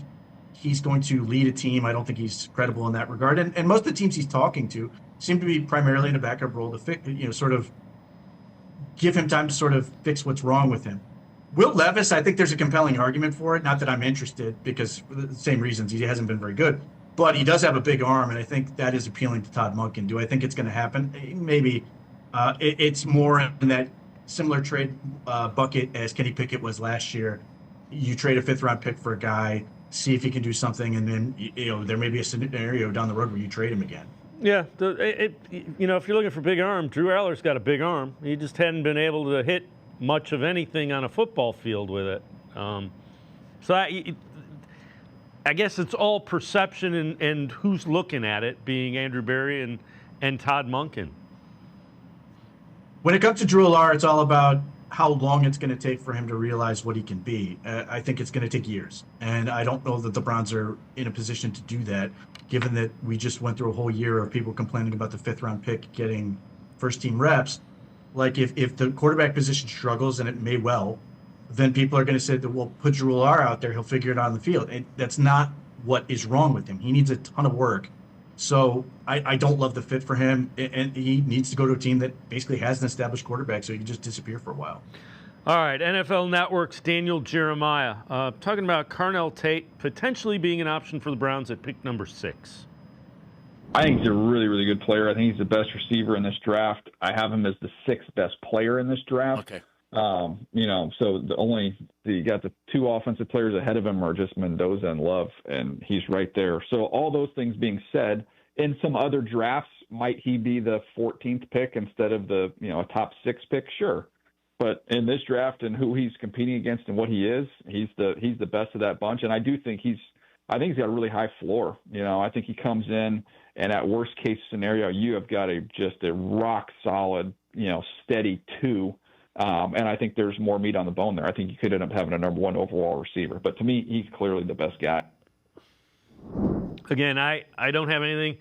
he's going to lead a team. I don't think he's credible in that regard. And most of the teams he's talking to seem to be primarily in a backup role to sort of give him time to sort of fix what's wrong with him. Will Levis, I think there's a compelling argument for it. Not that I'm interested, because for the same reasons, he hasn't been very good. But he does have a big arm, and I think that is appealing to Todd Monken. Do I think it's going to happen? Maybe. It's more in that similar trade bucket as Kenny Pickett was last year. You trade a 5th-round pick for a guy, see if he can do something, and then there may be a scenario down the road where you trade him again. Yeah, if you're looking for big arm, Drew Aller's got a big arm. He just hadn't been able to hit much of anything on a football field with it. So I guess it's all perception and who's looking at it, being Andrew Berry and Todd Monken. When it comes to Drew Aller, it's all about how long it's going to take for him to realize what he can be. I think it's going to take years. And I don't know that the Browns are in a position to do that, given that we just went through a whole year of people complaining about the 5th-round pick getting first-team reps. Like, if the quarterback position struggles, and it may well, then people are going to say that, well, put Drew Aller out there, he'll figure it out on the field. And that's not what is wrong with him. He needs a ton of work. So I don't love the fit for him, and he needs to go to a team that basically has an established quarterback so he can just disappear for a while. All right, NFL Network's Daniel Jeremiah talking about Carnell Tate potentially being an option for the Browns at pick number 6. I think he's a really, really good player. I think he's the best receiver in this draft. I have him as the 6th best player in this draft. Okay. So you got the 2 offensive players ahead of him are just Mendoza and Love, and he's right there. So all those things being said, in some other drafts, might he be the 14th pick instead of the a top 6 pick? Sure. But in this draft and who he's competing against and what he is, he's the best of that bunch. And I think he's got a really high floor. I think he comes in, and at worst case scenario, you have got just a rock solid, steady 2. And I think there's more meat on the bone there. I think you could end up having a number 1 overall receiver. But to me, he's clearly the best guy. Again, I don't have anything.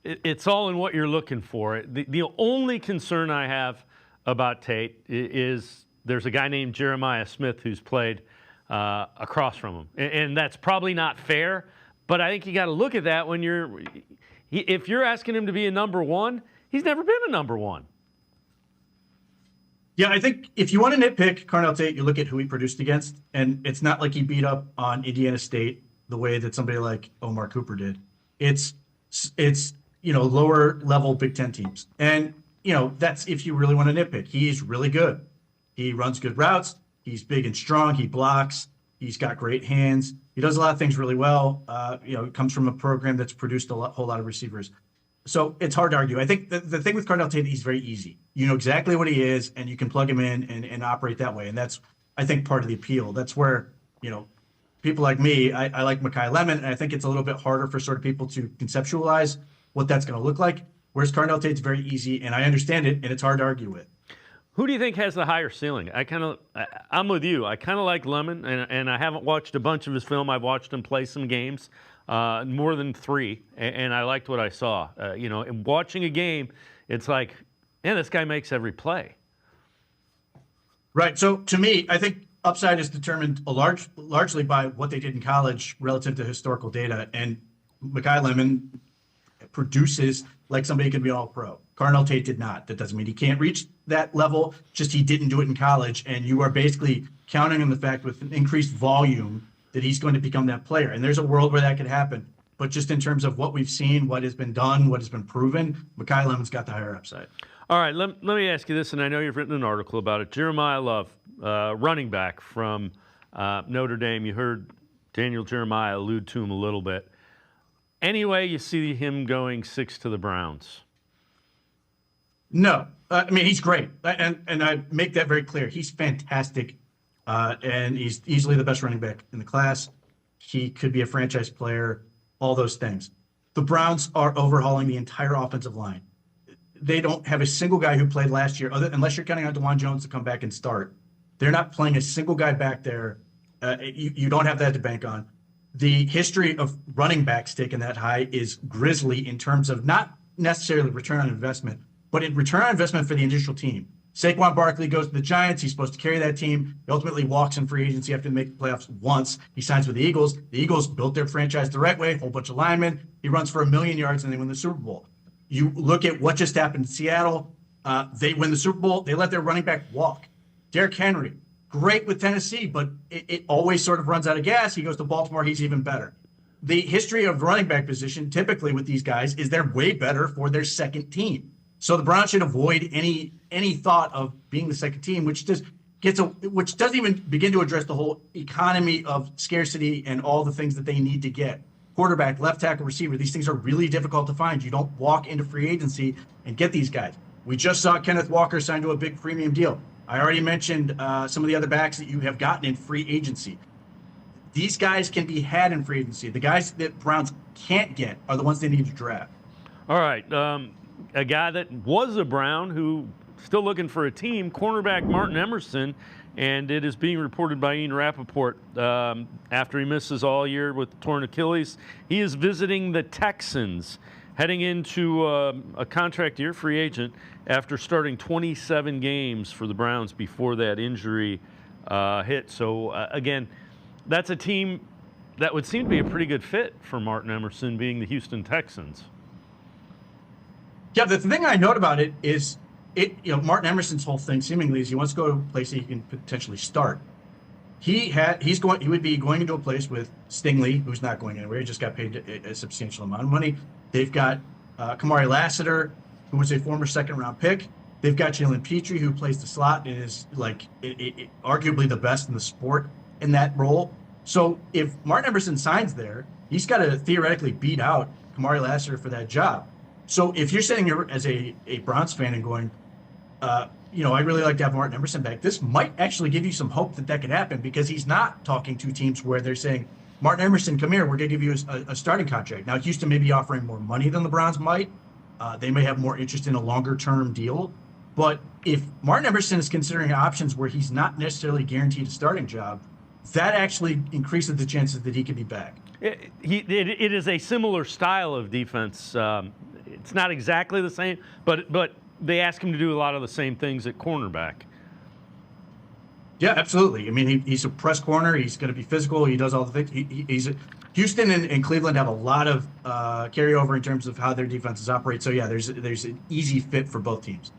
It's all in what you're looking for. The only concern I have about Tate is there's a guy named Jeremiah Smith who's played across from him. And that's probably not fair, but I think you got to look at that when if you're asking him to be a number 1, he's never been a number 1. Yeah, I think if you want to nitpick Carnell Tate, you look at who he produced against, and it's not like he beat up on Indiana State the way that somebody like Omar Cooper did. It's lower level Big Ten teams, and that's if you really want to nitpick. He's really good. He runs good routes. He's big and strong. He blocks. He's got great hands. He does a lot of things really well. He comes from a program that's produced whole lot of receivers. So it's hard to argue. I think the thing with Carnell Tate, he's very easy. You know exactly what he is, and you can plug him in and operate that way. And that's, I think, part of the appeal. That's where, people like me, I like Mekhi Lemon, and I think it's a little bit harder for sort of people to conceptualize what that's going to look like. Whereas Carnell Tate's very easy, and I understand it, and it's hard to argue with. Who do you think has the higher ceiling? I'm with you. I kind of like Lemon, and I haven't watched a bunch of his film. I've watched him play some games, more than 3, and I liked what I saw. In watching a game, it's like, man, this guy makes every play. Right. So to me, I think upside is determined largely by what they did in college relative to historical data, and Mekhi Lemon produces like somebody could be all-pro. Carnell Tate did not. That doesn't mean he can't reach that level, just he didn't do it in college, and you are basically counting on the fact with an increased volume that he's going to become that player. And there's a world where that could happen. But just in terms of what we've seen, what has been done, what has been proven, Mekhi Lemon's got the higher upside. All right, let me ask you this, and I know you've written an article about it. Jeremiah Love, running back from Notre Dame. You heard Daniel Jeremiah allude to him a little bit. Anyway, you see him going 6 to the Browns. No. I mean, he's great. And I make that very clear. He's fantastic, and he's easily the best running back in the class. He could be a franchise player, all those things. The Browns are overhauling the entire offensive line. They don't have a single guy who played last year, unless you're counting on DeJuan Jones to come back and start. They're not playing a single guy back there. You don't have that to bank on. The history of running backs taking that high is grisly in terms of not necessarily return on investment, but in return on investment for the initial team. Saquon Barkley goes to the Giants. He's supposed to carry that team. He ultimately walks in free agency after they make the playoffs once. He signs with the Eagles. The Eagles built their franchise the right way, a whole bunch of linemen. He runs for 1 million yards, and they win the Super Bowl. You look at what just happened in Seattle. They win the Super Bowl. They let their running back walk. Derrick Henry, great with Tennessee, but it always sort of runs out of gas. He goes to Baltimore. He's even better. The history of running back position, typically with these guys, is they're way better for their second team. So the Browns should avoid any thought of being the second team, which doesn't even begin to address the whole economy of scarcity and all the things that they need to get. Quarterback, left tackle, receiver, these things are really difficult to find. You don't walk into free agency and get these guys. We just saw Kenneth Walker sign to a big premium deal. I already mentioned some of the other backs that you have gotten in free agency. These guys can be had in free agency. The guys that Browns can't get are the ones they need to draft. All right. A guy that was a Brown who still looking for a team, cornerback Martin Emerson, and it is being reported by Ian Rappaport after he misses all year with torn Achilles. He is visiting the Texans, heading into a contract year, free agent, after starting 27 games for the Browns before that injury hit. So, again, that's a team that would seem to be a pretty good fit for Martin Emerson, being the Houston Texans. Yeah, the thing I note about it is, Martin Emerson's whole thing seemingly is he wants to go to a place that he can potentially start. He would be going into a place with Stingley, who's not going anywhere. He just got paid a substantial amount of money. They've got Kamari Lassiter, who was a former second-round pick. They've got Jalen Petrie, who plays the slot and is arguably the best in the sport in that role. So if Martin Emerson signs there, he's got to theoretically beat out Kamari Lassiter for that job. So if you're sitting here as a Browns fan and going, I'd really like to have Martin Emerson back, this might actually give you some hope that could happen, because he's not talking to teams where they're saying, Martin Emerson, come here, we're going to give you a starting contract. Now, Houston may be offering more money than the Browns might. They may have more interest in a longer-term deal. But if Martin Emerson is considering options where he's not necessarily guaranteed a starting job, that actually increases the chances that he could be back. It is a similar style of defense. It's not exactly the same, but they ask him to do a lot of the same things at cornerback. Yeah, absolutely. I mean, he's a press corner. He's going to be physical. He does all the things. Houston and Cleveland have a lot of carryover in terms of how their defenses operate. So, yeah, there's an easy fit for both teams.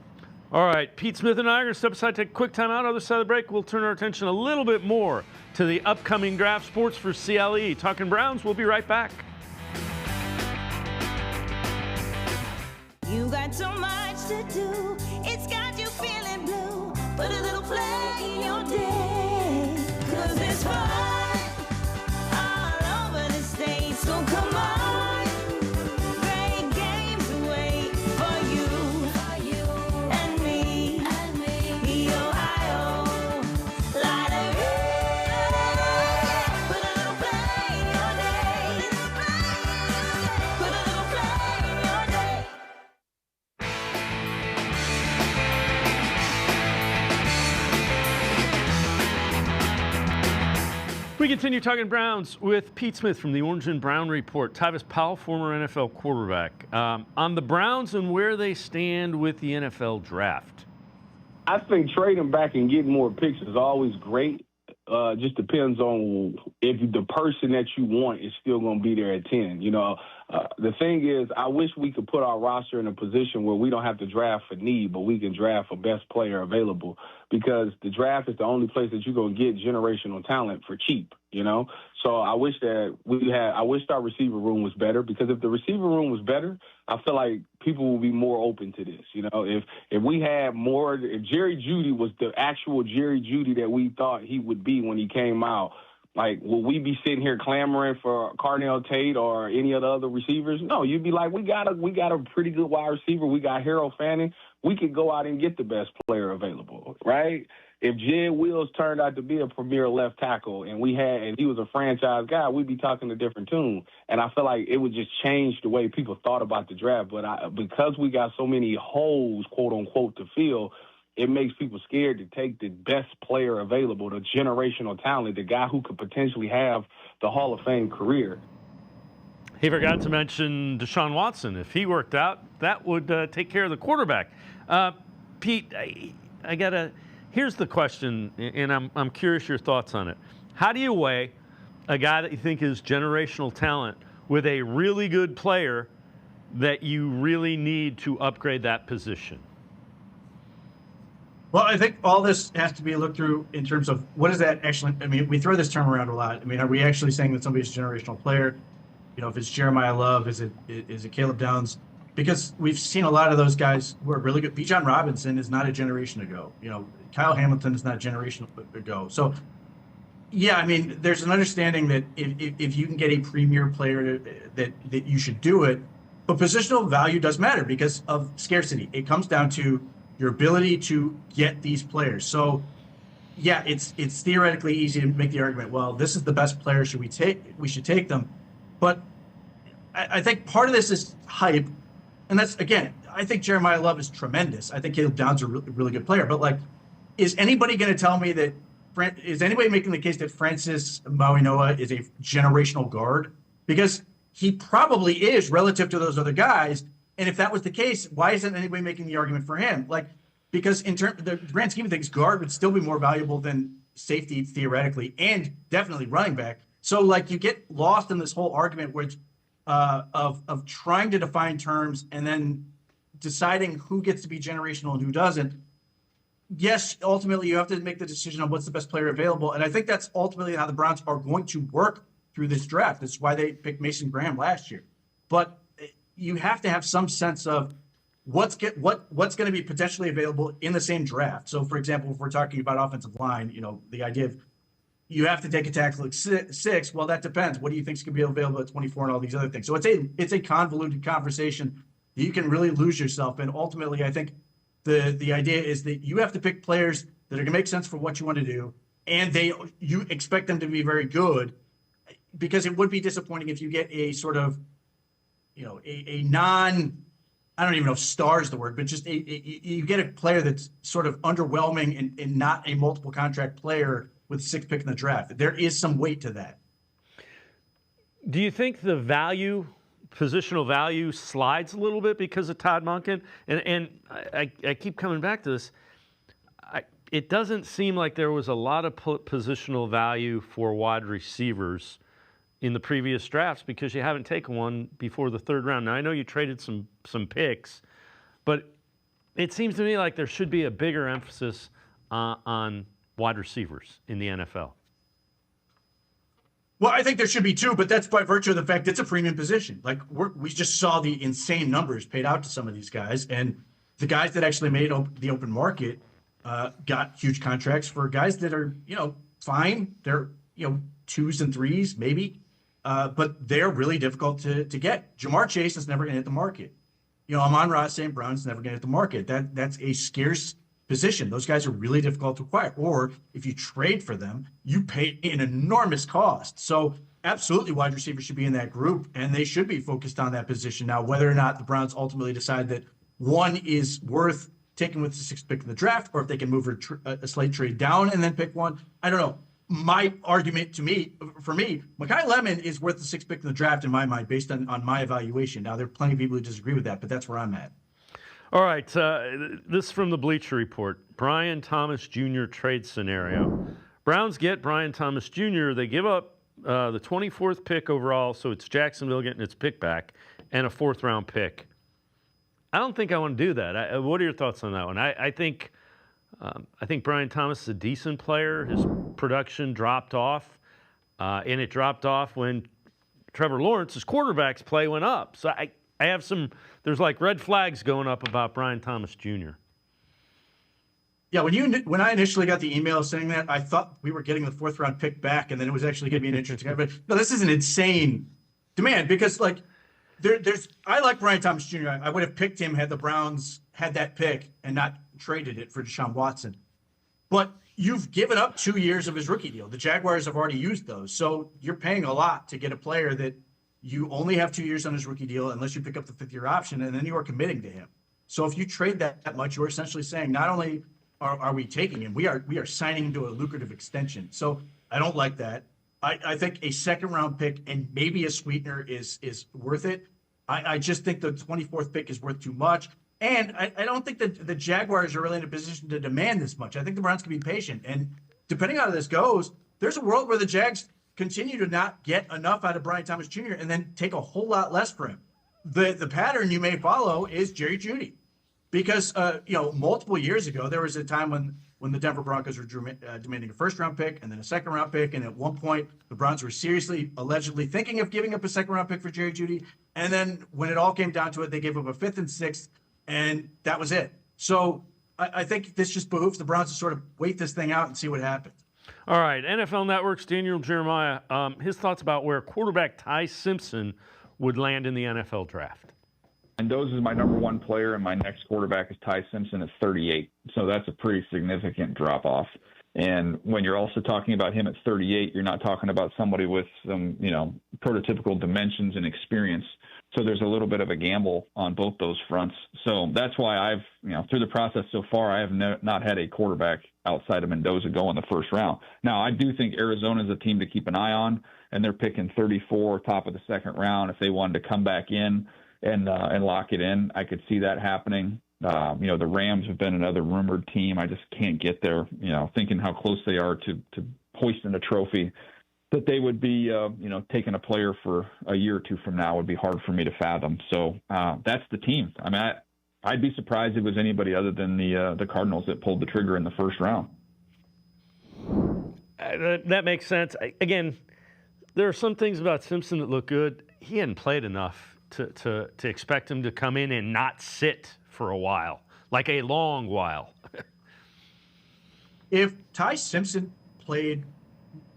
All right, Pete Smith and I are going to step aside, take a quick time out. Other side of the break, we'll turn our attention a little bit more to the upcoming draft. Sports for CLE. Talking Browns, we'll be right back. You got so much to do, it's got you feeling blue. Put a little flag in your day, 'cause it's fun all over the state. So come on, great games wait for you and me, the Ohio Lottery. Put a little flag in your day, put a little flag in your day. We continue talking Browns with Pete Smith from the Orange and Brown Report. Tyvis Powell, former NFL quarterback. On the Browns and where they stand with the NFL draft. I think trading back and getting more picks is always great. Just depends on if the person that you want is still going to be there at 10. The thing is, I wish we could put our roster in a position where we don't have to draft for need, but we can draft for best player available, because the draft is the only place that you're going to get generational talent for cheap, So I wish our receiver room was better, because if the receiver room was better, I feel like people will be more open to this. If we had more, if Jerry Jeudy was the actual Jerry Jeudy that we thought he would be when he came out, like, will we be sitting here clamoring for Carnell Tate or any of the other receivers? No, you'd be like, we got a pretty good wide receiver. We got Harold Fanning. We could go out and get the best player available, right? If Jed Wills turned out to be a premier left tackle and he was a franchise guy, we'd be talking a different tune. And I feel like it would just change the way people thought about the draft. But because we got so many holes, quote unquote, to fill, it makes people scared to take the best player available, the generational talent, the guy who could potentially have the Hall of Fame career. He forgot to mention Deshaun Watson. If he worked out, that would take care of the quarterback. Pete, here's the question, and I'm curious your thoughts on it. How do you weigh a guy that you think is generational talent with a really good player that you really need to upgrade that position? Well, I think all this has to be looked through in terms of what is that actually. I mean, we throw this term around a lot. I mean, are we actually saying that somebody's a generational player? If it's Jeremiah Love, is it Caleb Downs? Because we've seen a lot of those guys who are really good. Bijan Robinson is not a generation ago. Kyle Hamilton is not a generation ago. So, yeah, I mean, there's an understanding that if you can get a premier player that you should do it. But positional value does matter because of scarcity. It comes down to your ability to get these players. So, yeah, it's theoretically easy to make the argument, well, this is the best player, we should take them. But I think part of this is hype. And that's, again, I think Jeremiah Love is tremendous. I think Caleb Downs is a really good player. But, is anybody going to tell me that is anybody making the case that Francis Mauigoa is a generational guard? Because he probably is relative to those other guys. And if that was the case, why isn't anybody making the argument for him? Because in the grand scheme of things, guard would still be more valuable than safety theoretically, and definitely running back. So you get lost in this whole argument of trying to define terms and then deciding who gets to be generational and who doesn't. Yes, ultimately you have to make the decision on what's the best player available. And I think that's ultimately how the Browns are going to work through this draft. That's why they picked Mason Graham last year. But you have to have some sense of what's going to be potentially available in the same draft. So, for example, if we're talking about offensive line, the idea of you have to take a tackle at 6. Well, that depends. What do you think is going to be available at 24 and all these other things? So it's a convoluted conversation that you can really lose yourself in. Ultimately, I think the idea is that you have to pick players that are going to make sense for what you want to do, and you expect them to be very good, because it would be disappointing if you get a sort of a non, I don't even know if star is the word, but just you get a player that's sort of underwhelming and not a multiple contract player with 6th pick in the draft. There is some weight to that. Do you think the positional value slides a little bit because of Todd Monken? And I keep coming back to this. It doesn't seem like there was a lot of positional value for wide receivers in the previous drafts because you haven't taken one before the 3rd round. Now, I know you traded some picks, but it seems to me like there should be a bigger emphasis on wide receivers in the NFL. Well, I think there should be too, but that's by virtue of the fact it's a premium position. Like we just saw the insane numbers paid out to some of these guys, and the guys that actually made the open market got huge contracts for guys that are, fine. They're, 2s and 3s maybe, but they're really difficult to get. Jamar Chase is never going to hit the market. Amon-Ra St. Brown's never going to hit the market. That's a scarce position. Those guys are really difficult to acquire. Or if you trade for them, you pay an enormous cost. So absolutely wide receivers should be in that group, and they should be focused on that position. Now, whether or not the Browns ultimately decide that one is worth taking with the 6th pick in the draft, or if they can move a slight trade down and then pick one, I don't know. My argument for me, Mekhi Lemon is worth the 6th pick in the draft in my mind based on my evaluation. Now, there are plenty of people who disagree with that, but that's where I'm at. All right, this is from the Bleacher Report. Brian Thomas Jr. trade scenario. Browns get Brian Thomas Jr. They give up the 24th pick overall, so it's Jacksonville getting its pick back, and a 4th-round pick. I don't think I want to do that. What are your thoughts on that one? I think Brian Thomas is a decent player. His production dropped off, and it dropped off when Trevor Lawrence's quarterback's play went up. So I have there's like red flags going up about Brian Thomas Jr. Yeah, when I initially got the email saying that, I thought we were getting the 4th-round pick back, and then it was actually going to be an interesting guy. But no, this is an insane demand because, like, I like Brian Thomas Jr. I would have picked him had the Browns had that pick and not traded it for Deshaun Watson. But you've given up 2 years of his rookie deal. The Jaguars have already used those. So you're paying a lot to get a player that you only have 2 years on his rookie deal unless you pick up the 5th-year option, and then you are committing to him. So if you trade that much, you're essentially saying not only are we taking him, we are signing him to a lucrative extension. So I don't like that. I think a 2nd-round pick and maybe a sweetener is worth it. I just think the 24th pick is worth too much. And I don't think that the Jaguars are really in a position to demand this much. I think the Browns can be patient. And depending on how this goes, there's a world where the Jags continue to not get enough out of Brian Thomas Jr. and then take a whole lot less for him. The pattern you may follow is Jerry Jeudy. Because, multiple years ago, there was a time when the Denver Broncos were demanding a 1st-round pick and then a 2nd-round pick. And at one point, the Browns were seriously, allegedly thinking of giving up a 2nd-round pick for Jerry Jeudy. And then when it all came down to it, they gave up a 5th and 6th, and that was it. So I think this just behooves the Browns to sort of wait this thing out and see what happens. All right, NFL Network's Daniel Jeremiah, his thoughts about where quarterback Ty Simpson would land in the NFL draft. Mendoza is my number 1 player, and my next quarterback is Ty Simpson at 38. So that's a pretty significant drop-off. And when you're also talking about him at 38, you're not talking about somebody with some, prototypical dimensions and experience. So there's a little bit of a gamble on both those fronts. So that's why I've, through the process so far, I have not had a quarterback outside of Mendoza go in the 1st round. Now, I do think Arizona is a team to keep an eye on, and they're picking 34, top of the 2nd round. If they wanted to come back in and lock it in, I could see that happening. The Rams have been another rumored team. I just can't get there, thinking how close they are to hoisting a trophy. That they would be, taking a player for a year or two from now would be hard for me to fathom. So that's the team. I mean, I'd be surprised if it was anybody other than the Cardinals that pulled the trigger in the 1st round. That makes sense. Again, there are some things about Simpson that look good. He hadn't played enough to expect him to come in and not sit for a while, like a long while. If Ty Simpson played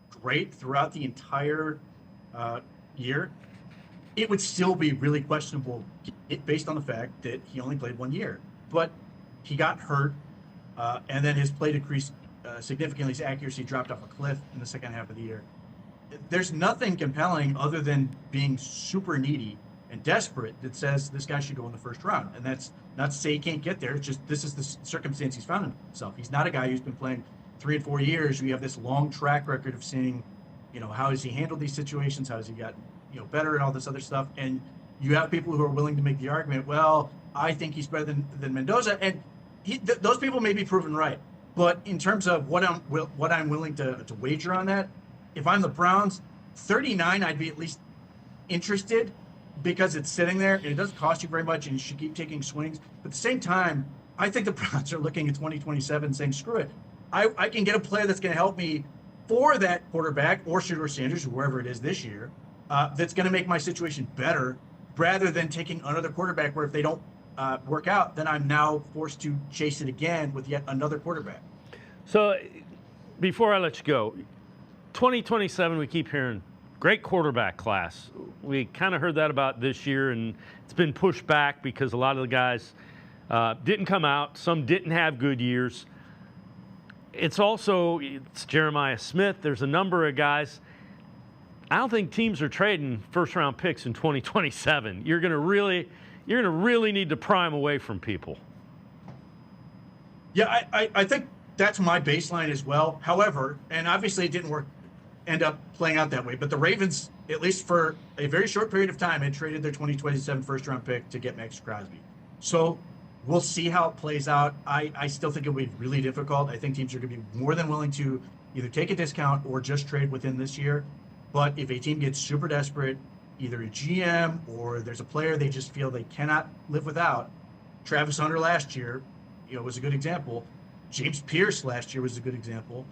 great throughout the entire year, it would still be really questionable based on the fact that he only played 1 year. But he got hurt, and then his play decreased significantly. His accuracy dropped off a cliff in the 2nd half of the year. There's nothing compelling other than being super needy and desperate that says this guy should go in the 1st round. And that's not to say he can't get there. It's just this is the circumstance he's found himself. He's not a guy who's been playing 3 and 4 years. We have this long track record of seeing, how has he handled these situations? How has he gotten, better and all this other stuff? And you have people who are willing to make the argument, well, I think he's better than Mendoza. And those people may be proven right. But in terms of what I'm willing to wager on that, if I'm the Browns, 39, I'd be at least interested because it's sitting there and it doesn't cost you very much and you should keep taking swings. But at the same time, I think the Browns are looking at 2027 saying, screw it. I can get a player that's going to help me for that quarterback or Shedeur Sanders, whoever it is this year, that's going to make my situation better rather than taking another quarterback where if they don't work out, then I'm now forced to chase it again with yet another quarterback. So before I let you go, 2027, we keep hearing great quarterback class. We kind of heard that about this year, and it's been pushed back because a lot of the guys didn't come out. Some didn't have good years. It's Jeremiah Smith. There's a number of guys. I don't think teams are trading first-round picks in 2027. You're going to really need to prime away from people. Yeah, I think that's my baseline as well. However, and obviously it didn't end up playing out that way, but the Ravens, at least for a very short period of time, had traded their 2027 first-round pick to get Max Crosby. So we'll see how it plays out. I still think it will be really difficult. I think teams are going to be more than willing to either take a discount or just trade within this year. But if a team gets super desperate, either a GM or there's a player they just feel they cannot live without, Travis Hunter last year, was a good example. James Pierce last year was a good example.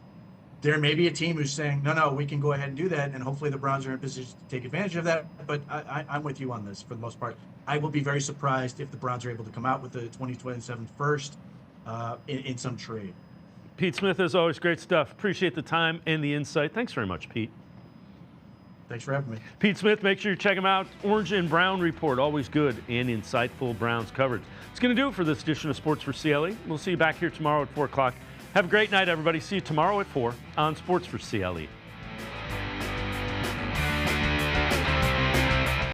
There may be a team who's saying, no, we can go ahead and do that, and hopefully the Browns are in position to take advantage of that. But I'm with you on this for the most part. I will be very surprised if the Browns are able to come out with the 2027 first in some trade. Pete Smith, as always, great stuff. Appreciate the time and the insight. Thanks very much, Pete. Thanks for having me. Pete Smith, make sure you check him out. Orange and Brown Report, always good and insightful Browns coverage. It's going to do it for this edition of Sports for CLE. We'll see you back here tomorrow at 4 o'clock. Have a great night, everybody. See you tomorrow at 4 on Sports for CLE.